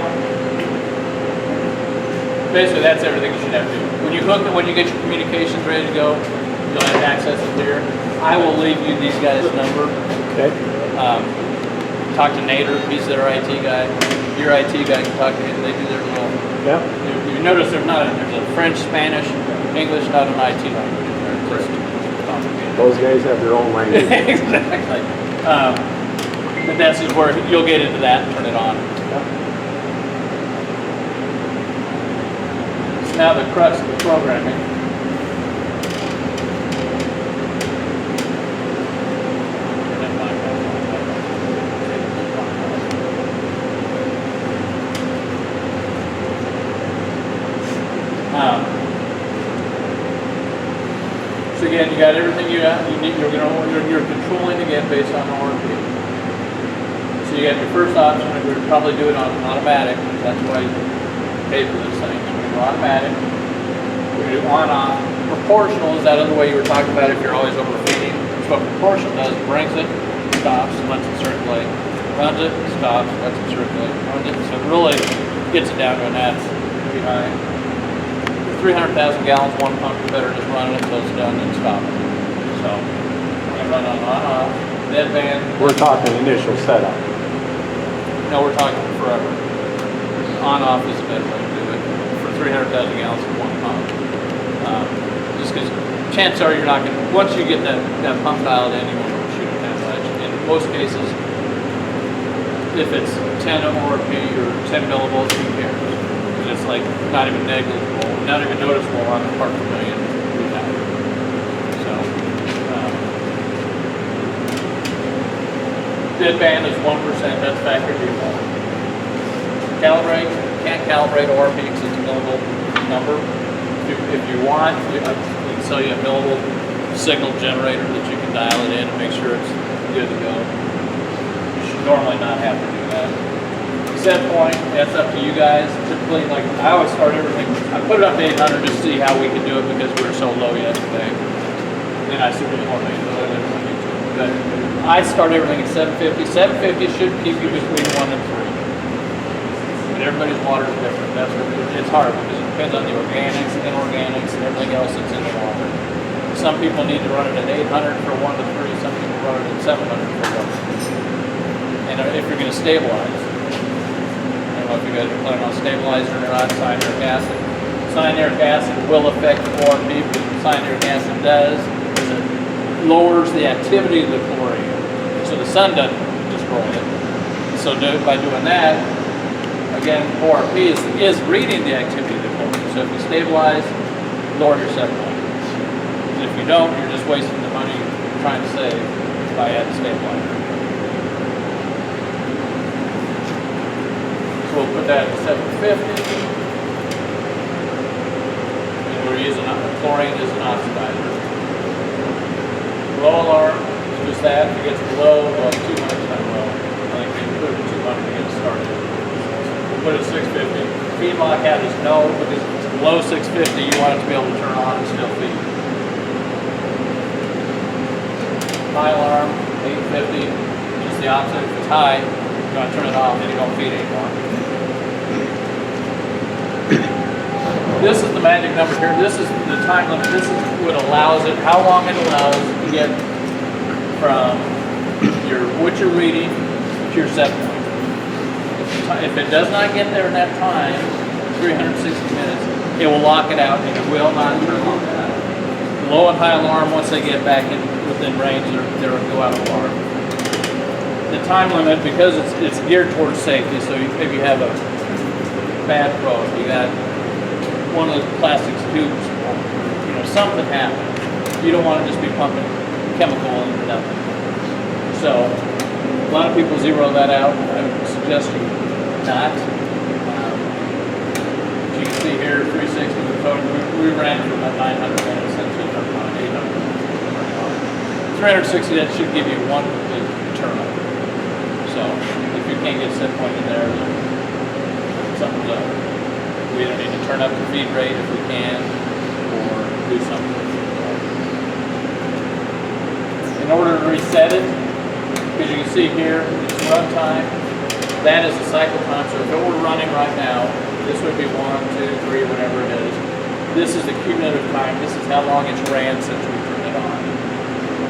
basically that's everything you should have to do. When you hook it, when you get your communications ready to go, you'll have access to here. I will leave you these guys' number. Okay. Talk to Nader, he's their IT guy. Your IT guy can talk to him, they do their little, Yeah. you notice there's a French, Spanish, English, not an IT language in there. It's just complicated. Those guys have their own language. Exactly. But that's just where you'll get into that and turn it on. So now the crux of the programming. So again, you got everything you need. You're controlling again based on RP. So you got your first option. We're probably do it on automatic. That's why you pay for this thing. We're gonna do automatic. We're gonna do on-off. Proportional is that other way you were talking about if you're always overfeeding. So what proportional does, brings it, stops, lets it circulate, runs it, stops, lets it circulate, runs it. So it really gets it down to an F behind. 300,000 gallons, one pump, you better just run it until it's done and stop it. So, I run on off, deadband. We're talking initial setup. No, we're talking forever. On-off is a better way to do it for 300,000 gallons of one pump. Just because chances are you're not going to, once you get that pump dialed in, you won't shoot a 10 wedge. In most cases, if it's 10 ORP or 10 millivolts, who cares? Because it's like not even negligible, not even noticeable on the part per million we have. So, deadband is 1%, that's factory default. Calibrate, can't calibrate ORP because it's a millivolt number. If you want, we can sell you a millivolt signal generator that you can dial it in and make sure it's good to go. You should normally not have to do that. Set point, that's up to you guys. Typically, like, I always start everything, I put it up to 800 just to see how we can do it because we were so low yesterday. And I see really want to do it on YouTube. But I start everything at 750. 750 should keep you between 1 and 3. But everybody's water is different. That's what it's hard because it depends on the organics, inorganics, and everything else that's in the water. Some people need to run it at 800 for 1 to 3. Some people run it at 700 for 1 to 3. And if you're going to stabilize, I don't know if you guys are planning on stabilizing or not, cyanuric acid. Cyanuric acid will affect ORP, but cyanuric acid does is it lowers the activity of the chlorine. So the sun doesn't destroy it. So by doing that, again, ORP is reading the activity of the chlorine. So if you stabilize, lower your set point. If you don't, you're just wasting the money you're trying to save by adding stabilizer. So we'll put that at 750. And we're using chlorine as an oxidizer. Low alarm is just that. If it gets below, well, 200 is not low. I think we put it at 200 to get it started. We'll put it at 650. Feed lockout is no, because if it's below 650, you want it to be able to turn on and still feed. High alarm, 850, just the opposite. If it's high, you want to turn it off and you don't feed anymore. This is the magic number here. This is the time limit. This is what allows it, how long it allows to get from what you're reading to your set point. If it does not get there in that time, 360 minutes, it will lock it out and it will not turn on that. Low and high alarm, once they get back within range, they'll go out of alarm. The time limit, because it's geared towards safety, so if you have a bad probe, you got one of the plastic tubes, something happened. You don't want to just be pumping chemical into nothing. So, a lot of people zero that out. I would suggest you not. As you can see here, 360 we ran for about 900 minutes and 800. 360, that should give you one complete turn up. So, if you can't get set point in there, then something's up. We either need to turn up the feed rate if we can, or do something. In order to reset it, because you can see here, it's run time. That is the cycle time. So if it were running right now, this would be 1, 2, 3, whatever it is. This is the cumulative time. This is how long it's ran since we turned it on.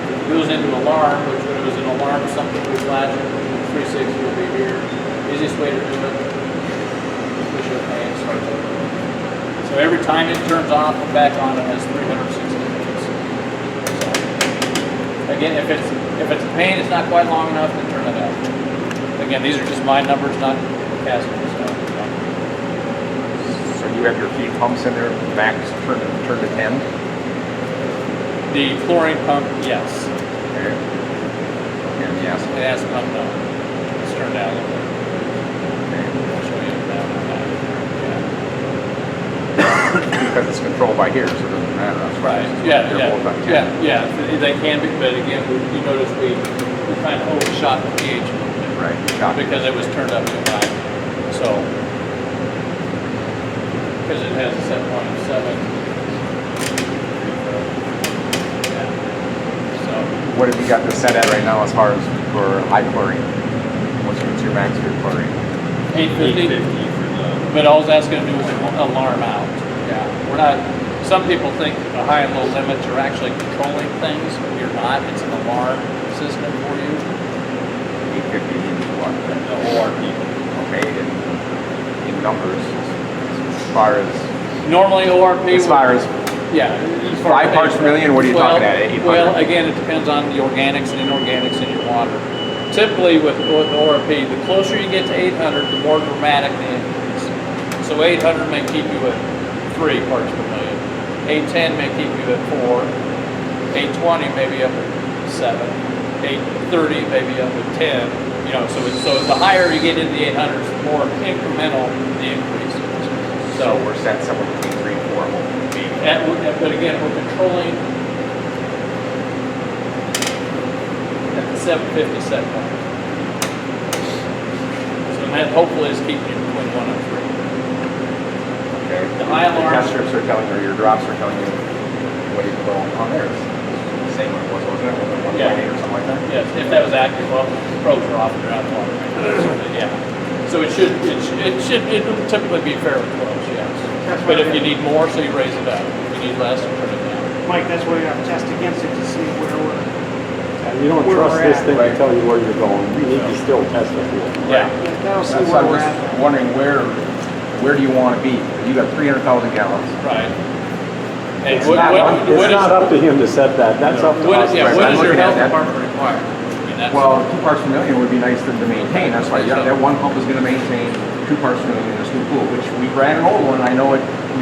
If it goes into alarm, which when it was an alarm, something was flashing, 360 will be here. Easiest way to do it. Push it and start over. So every time it turns off and back on, it has 360 minutes. So again, if it's a pain, it's not quite long enough, then turn it out. Again, these are just my numbers, not Casper's stuff. So you have your feed pumps in there, max turn to 10? The chlorine pump, yes. Okay. And yes. The acid pump, no. It's turned down a little bit. I'll show you now. Because it's controlled by here, so it doesn't matter. That's Right. They're both on 10. Yeah. They can be, but again, you notice we kind of overshot the pH a little bit. Right. Shot. Because it was turned up too high. So, because it has a set point of 7. Yeah. So, What have you got this set at right now as far as for high chlorine? What's your max for your chlorine? 850. for the But all that's going to do is alarm out. Yeah. we're not, some people think the high and low limits are actually controlling things. You're not. It's an alarm system for you. 850 means what? The ORP. Okay, in numbers, as far as, Normally ORP. as far as Yeah. 5 parts per million, what are you talking at? 800? Well, again, it depends on the organics and inorganics in your water. Typically with the ORP, the closer you get to 800, the more dramatic the increase. So 800 may keep you at 3 parts per million. 810 may keep you at 4. 820 may be up at 7. 830 may be up at 10. You know, so the higher you get into the 800s, the more incremental the increase is. So we're set somewhere between 3 and 4. But again, we're controlling at the 750 set point. So that hopefully is keeping you between 1 and 3. Okay. The high alarm. The test strips are telling you, or your drops are telling you what you can go on there. It's the same one it was, wasn't it? Was it 1.8 or something like that? Yes, if that was active, well, probes are off, they're out of water. Yeah. So it will typically be fairly close, yes. But if you need more, so you raise it up. If you need less, you put it down. Mike, that's why you have to test against it to see where we're. You don't Where trust we're this at. thing to tell you where you're going. You need to still test it. Yeah. That'll see That's where why I we're was at. wondering where do you want to be? You got 300,000 gallons. Right. And It's what not up to him to set that. That's up to us. Yeah, Right, what I'm does your looking at health that. department require? I mean, that's, Well, 2 parts per million would be nice to maintain. That's why that one pump is going to maintain 2 parts per million in this new pool, which we ran an old one, and I know we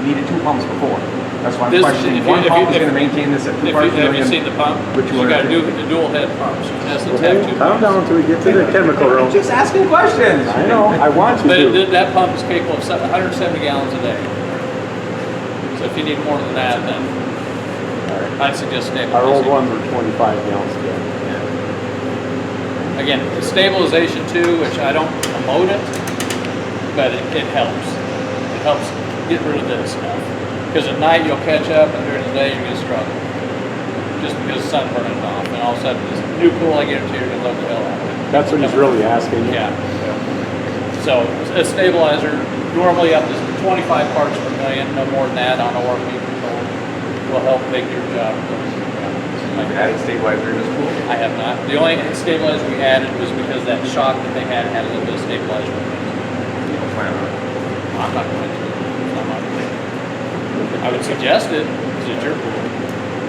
needed 2 pumps before. That's why I'm This- questioning. if you- One if pump you- is going to maintain this at 2 if parts you, per have you million. seen the pump? Which You one got to is do the dual head pumps. It has to have 2 Calm pumps. down until we get to the chemical room. Just asking questions. I know, I want you But to. that pump is capable of 170 gallons a day. So if you need more than that, then I'd suggest Our old stabilizing. ones were 25 gallons a day. Again, the stabilization too, which I don't promote it, but it helps. It helps get rid of this stuff. Because at night you'll catch up, and during the day you're going to struggle. Just because the sun burning it off. And all of a sudden, this new pool, I guarantee you're going to love the hell out of it. That's what he's really asking. Yeah. So a stabilizer, normally up to 25 parts per million, no more than that on ORP control, will help make your job go. You've added stabilizer in this pool. I have not. The only stabilizer we added was because that shock that they had a little bit of stabilizer in it. You don't plan on it. I'm not going to. I'm not going to. I would suggest it, because it's your pool.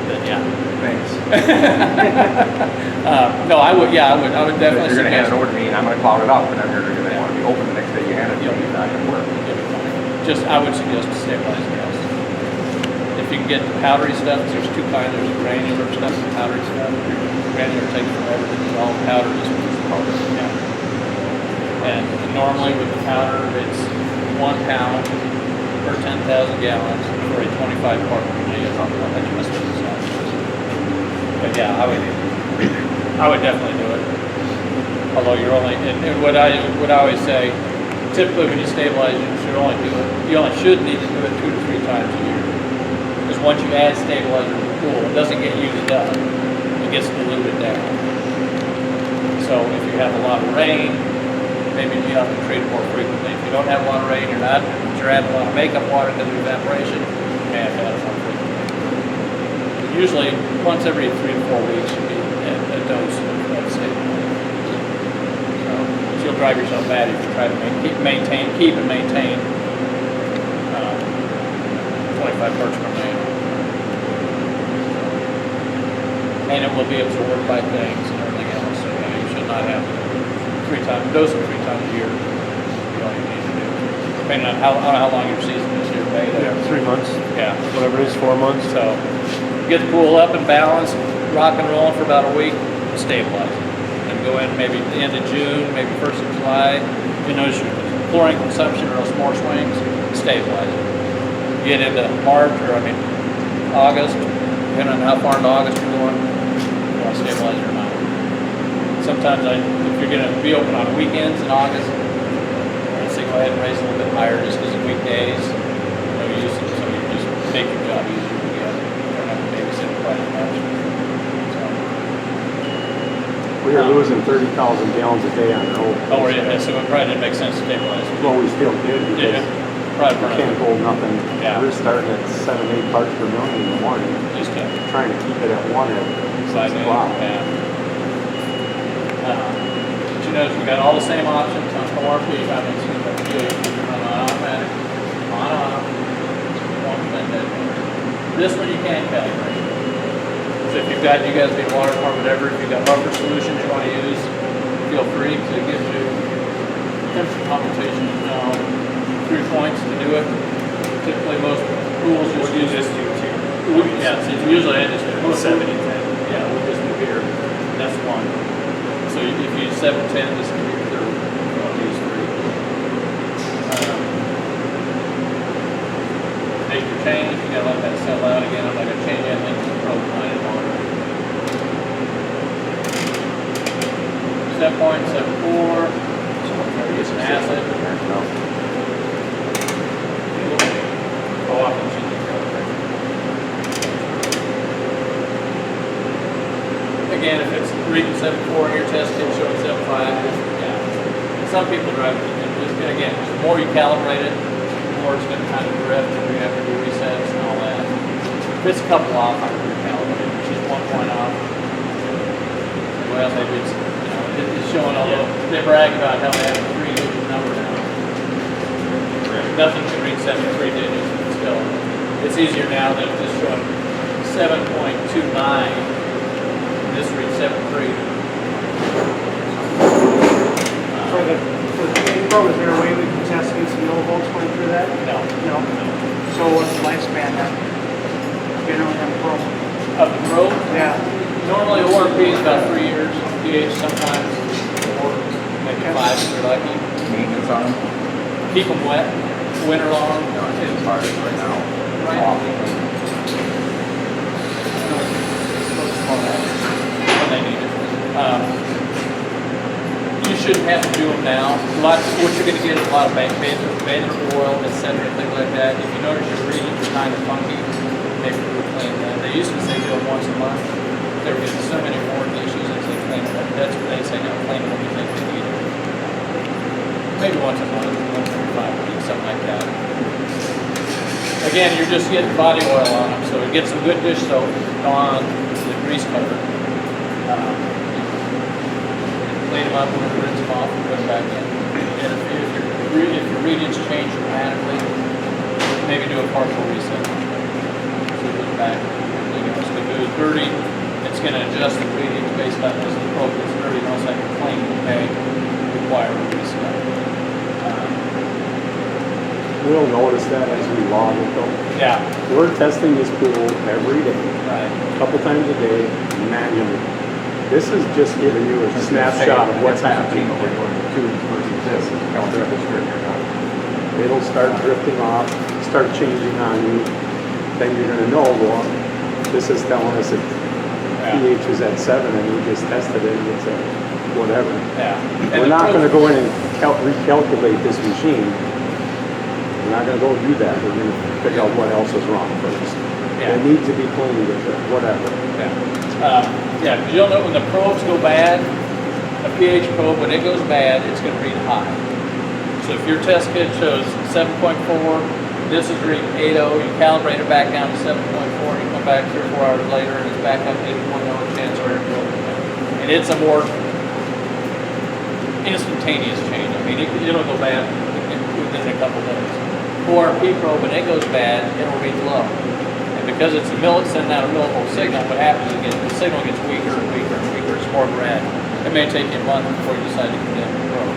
But yeah. Thanks. No, I would. Yeah, I would If definitely you're going to hand suggest it over to me, and I'm going to cloud it up, and then you're going to want to be open the next day you hand it to me, it's not going to work. It'll be fine. Just, I would suggest stabilizing yes. If you can get the powdery stuff, there's 2 kinds. There's granular stuff and powdery stuff. Granular takes forever to dissolve. Powder just puts the powder. Yeah. And normally with the powder, it's 1 pound per 10,000 gallons for a 25 part per million. That you must have decided. But yeah, I would definitely do it. Although you're only, and what I always say, typically when you stabilize, you only should need to do it 2 to 3 times a year. Because once you add stabilizer to the pool, it doesn't get used up. It gets diluted down. So if you have a lot of rain, maybe you have to treat it more frequently. If you don't have a lot of rain, you're adding a lot of makeup water because of evaporation, you may have to add it more frequently. But usually, once every 3 to 4 weeks should be a dose of stabilizer. So you'll drive yourself bad if you try to keep and maintain 25 parts per million. And it will be absorbed by things and everything else. So you should not have dose it 3 times a year. That's all you need to do. Depending on how long your season is here, right? Yeah, 3 months, Yeah. whatever it is, 4 months. So get the pool up and balanced, rock and rolling for about a week, stabilize it. And go in maybe at the end of June, maybe 1st of July. If you notice your chlorine consumption or else more swings, stabilize it. Get into March August, depending on how far into August you're going, you want to stabilize it or not. Sometimes if you're going to be open on weekends in August, I'd say go ahead and raise a little bit higher just because of weekdays. You just make your job easier to get. You don't have to babysit it quite as much. So, We were losing 30,000 gallons a day on our old. oh, yeah, so it probably didn't make sense to stabilize it. Well, we still did Did because you? Probably You burn can't it. hold nothing. Yeah. We're starting at 7, 8 parts per million in the morning, Just to trying to keep it at 1 at slide 6 in. o'clock. Yeah. But you notice we got all the same options on ORP. I mean, excuse me, PH, on automatic, on off, one minute. This one you can't calibrate. So if you've got, you guys need water pump, whatever, if you've got buffer solutions you want to use, feel free, because it gives you temperature computation, 3 points to do it. Typically most pools just use this too. Yeah, so it's usually I just do 7 and 10. Yeah, we'll just do here. That's one. So if you use 7, 10, this can be your third. I'll use 3. Make your change, you gotta let that settle out again. I'm not gonna change anything to the probe line anymore. Set point, set 4. Use an acid. How often should you calibrate? Again, if it's reading 7.4 in your test kit showing 7.5, yeah. Some people drive it, and just, again, the more you calibrate it, the more it's going to kind of drift, and you have to do resets and all that. If it's a couple off, I would recalibrate. If it's just 1 point off, well, maybe it's, it's showing a little, they brag about how they have a 3-digit number now. Nothing can read 73 digits, but still, it's easier now than just showing 7.29. This reads 73. For the PH probe, is there a way we can test against the millivolts going through that? No. No. So what's the lifespan then? Generally on the probe? Of the probe, Yeah. normally ORP is about 3 years, pH sometimes 4, maybe 5 if you're lucky. Maintenance on them. Keep them wet, winter long. It's hard right now. When they need it. You shouldn't have to do them now. What you're going to get is a lot of bather oil, etc., things like that. If you notice your readings are kind of funky, maybe we'll clean them. They used to say do them once a month. They were getting so many warranty issues and they clean them. That's what they say now, clean them when you think they need it. Maybe once a month, once every 5 weeks, something like that. Again, you're just getting body oil on them, so get some good dish soap on the grease cover. Clean them up, rinse them off, and put them back in. And if your readings change dramatically, maybe do a partial reset. So it goes back. So if it was dirty, it's going to adjust the readings based on this. The probe is dirty, and also clean, okay, require a reset. We'll notice that as we log it though. Yeah. We're testing this pool every day, Right. a couple times a day, manually. This is just giving you a snapshot of what's happening. What we're doing with tubes versus this. Counter this or not. It'll start drifting off, start changing on you. Then you're gonna know, well, this is telling us that pH is at 7 and we just tested it and it's at whatever. Yeah. We're not gonna go in and recalculate this machine. We're not gonna go do that. We're gonna figure out what else is wrong first. Yeah. They need to be cleaned with it, whatever. Yeah, because you'll know when the probes go bad, a pH probe, when it goes bad, it's going to read high. So if your test kit shows 7.4, this is reading 8.0, you calibrate it back down to 7.4, you come back 3 or 4 hours later, and it's back up to 8.0, chance or your probe. And it's a more instantaneous change. I mean, it'll go bad within a couple minutes. For a P probe, when it goes bad, it'll read low. Because it's sending out a millivolt signal, what happens is the signal gets weaker and weaker and weaker. It's more red. It may take you a month before you decide to condemn the probe.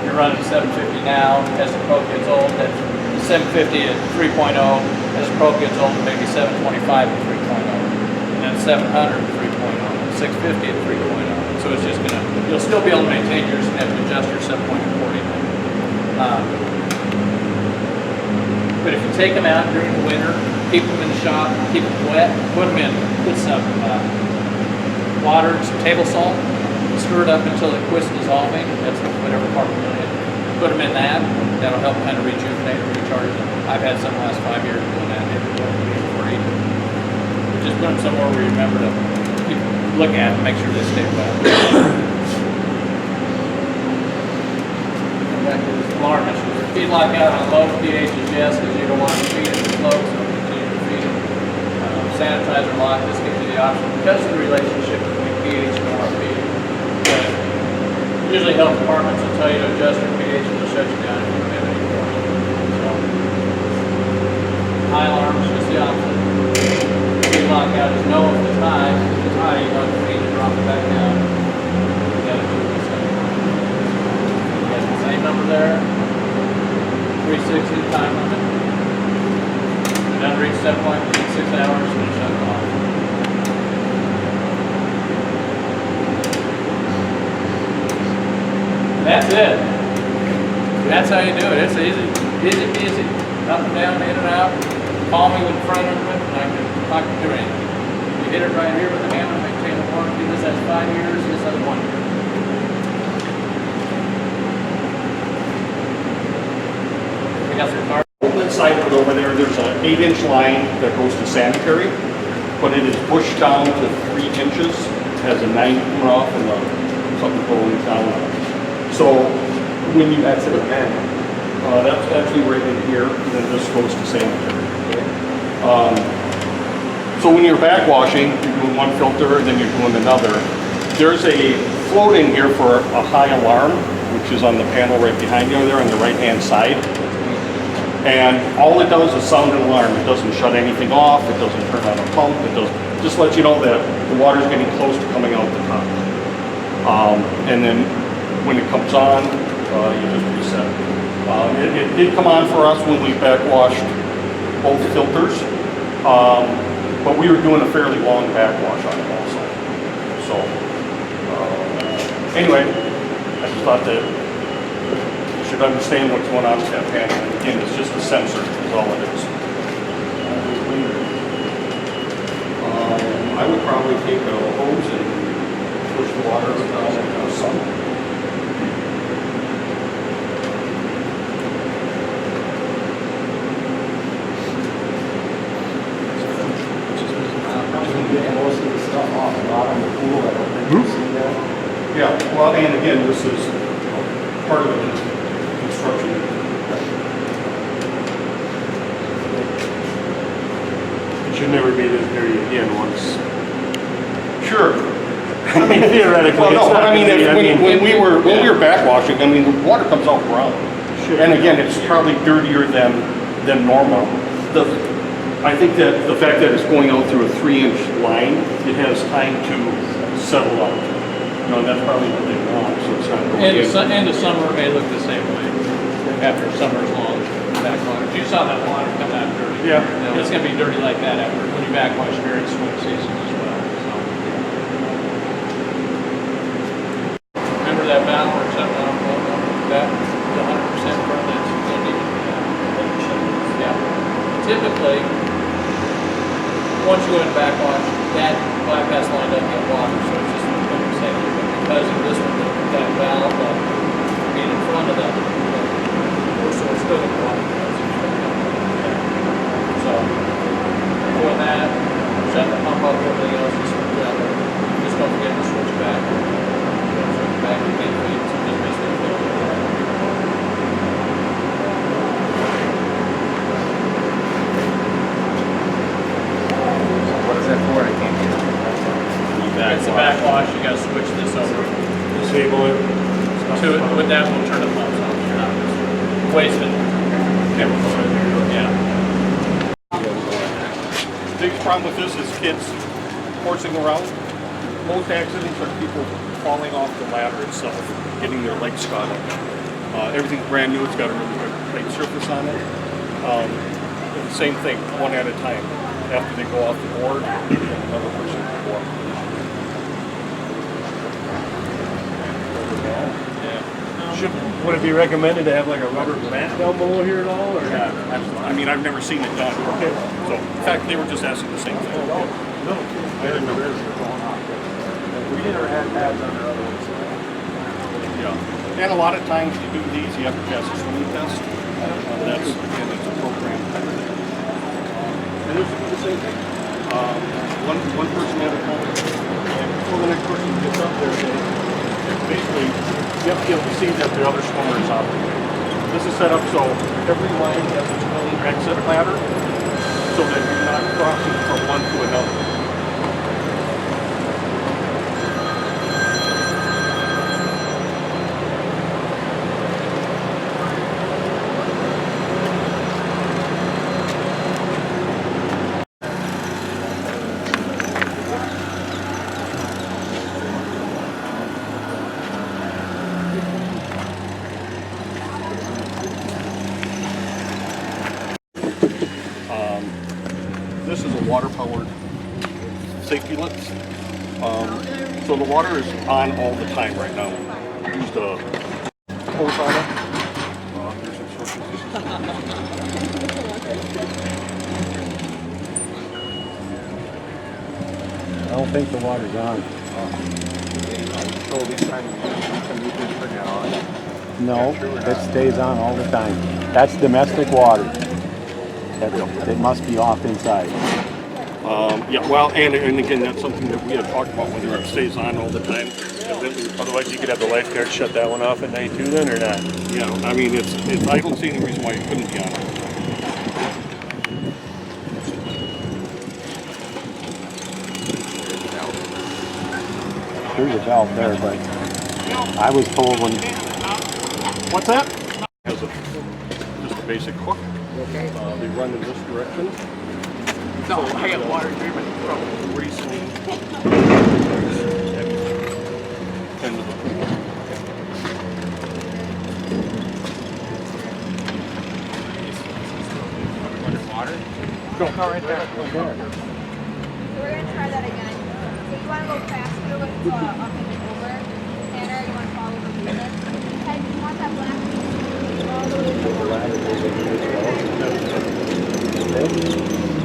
You're running 750 now. As the probe gets old, that's 750 at 3.0. As the probe gets old, maybe 725 at 3.0. And then 700 at 3.0. 650 at 3.0. So it's just going to, you'll still be able to maintain yours and have to adjust your set point accordingly. But if you take them out during the winter, keep them in the shop, keep them wet, put some water and some table salt, stir it up until it quits dissolving. That's whatever part we're going to put them in that. That'll help kind of rejuvenate and recharge them. I've had some the last 5 years doing that every week. Just put them somewhere where you remember to look at and make sure they stay wet. back to this alarm issue. Feed lock out on low pHs, yes, because you don't want to feed it too low, so continue to feed it. Sanitizer lock, this gives you the option because of the relationship between pH and ORP. But it usually helps departments to tell you to adjust your pH and to shut you down if you don't have any warning. So, high alarm is just the opposite. Feed lock out is no if it's high. If it's high, you want to feed and drop it back down. You got to do the same. You got the same number there. 360 time limit. Done reach set point within 6 hours and shut it off. That's it. That's how you do it. It's easy. Easy peasy. Up and down, in and out. Call me in front of it and I can talk you through anything. You hit it right here with the hammer, maintain the warranty. This has 5 years, this has 1 year. We got some cards. Inside of it over there's an 8-inch line that goes to sanitary, but it is pushed down to 3 inches, has a 9 coming off and something going down. So when you That's at the end. that's actually right in here, and then this goes to sanitary. So when you're backwashing, you're doing one filter and then you're doing another. There's a float in here for a high alarm, which is on the panel right behind you there on the right-hand side. And all it does is sound an alarm. It doesn't shut anything off. It doesn't turn on a pump. It does just let you know that the water's getting close to coming out the top. And then when it comes on, you just reset. It did come on for us when we backwashed both filters, but we were doing a fairly long backwash on it also. So anyway, I just thought that should understand what's going on with that panel. And again, it's just a sensor, is all it is. I would probably take a hose and push the water down the sun. Most of the stuff off the bottom of the pool, I don't think you see that. Yeah, well, and again, this is part of the construction. It should never be this dirty again once. Sure. I mean, theoretically, Well, no, it's but not I mean, gonna be- when we were backwashing, I mean, the water comes out brown. Sure. And again, it's probably dirtier than normal. I think that the fact that it's going out through a 3-inch line, it has time to settle out. You know, that's probably what they want, so it's not going in. And the summer may look the same way after summer's long backwash. You saw that water come out dirty. Yeah. It's going to be dirty like that after when you backwash during swim season as well. So. Remember that valve or something? That the 100% burn that's still needed. Yeah. Typically, once you go in backwash, that bypass line doesn't get water, so it's just like you say, because of this one, that valve being in front of that, so it's still going to water. So, doing that, shut the pump off, everything else is switch out. Just don't forget to switch back. Switch back to get feed, so just basically fill it. What is that for? I can't get it. It's the backwash, you gotta switch this over Disable it. to it. With that, we'll turn the pumps off. You're not just wasting chemical in there. Yeah. The biggest problem with this is kids horsing around. Most accidents are people falling off the ladder itself, getting their legs caught up. Everything's brand new, it's got a really good tight surface on it. And the same thing, one at a time. After they go off the board, another person can go up. Would it be recommended to have like a rubber mat down below here at all, or? Yeah, I mean, I've never seen it done. So, in fact, they were just asking the same thing. No, I didn't know this was going on. We never had pads on our other ones. Yeah. And a lot of times you do these, you have to pass a swimming test. That's, again, it's a program kind of thing. And it's the same thing. One person at a time. And before the next person gets up there, they basically You'll see that the other swimmer is out there. This is set up so every line has its own exit ladder, so that you're not crossing from one to another. This is a water-powered safety lift. So the water is on all the time right now. Use the hose on it. There's instructions. I don't think the water's on. So these times you can turn it on. No, it stays on all the time. That's domestic water. It must be off inside. Yeah, well, and again, that's something that we had talked about, whether it stays on all the time. Otherwise, you could have the lifeguard shut that one off at night too, then, or not? Yeah, I mean, it's I don't see any reason why it couldn't be on. There's a valve there, but I was told when What's that? Has just a basic hook. They run in this direction. No, I got water treatment. Racing into the pool. Underwater? Go. Oh, right there. So we're gonna try that again. So you wanna go faster with up and over. Tanner, you wanna follow the music. Ted, you want that black piece all the way to the the ladder goes over this wall.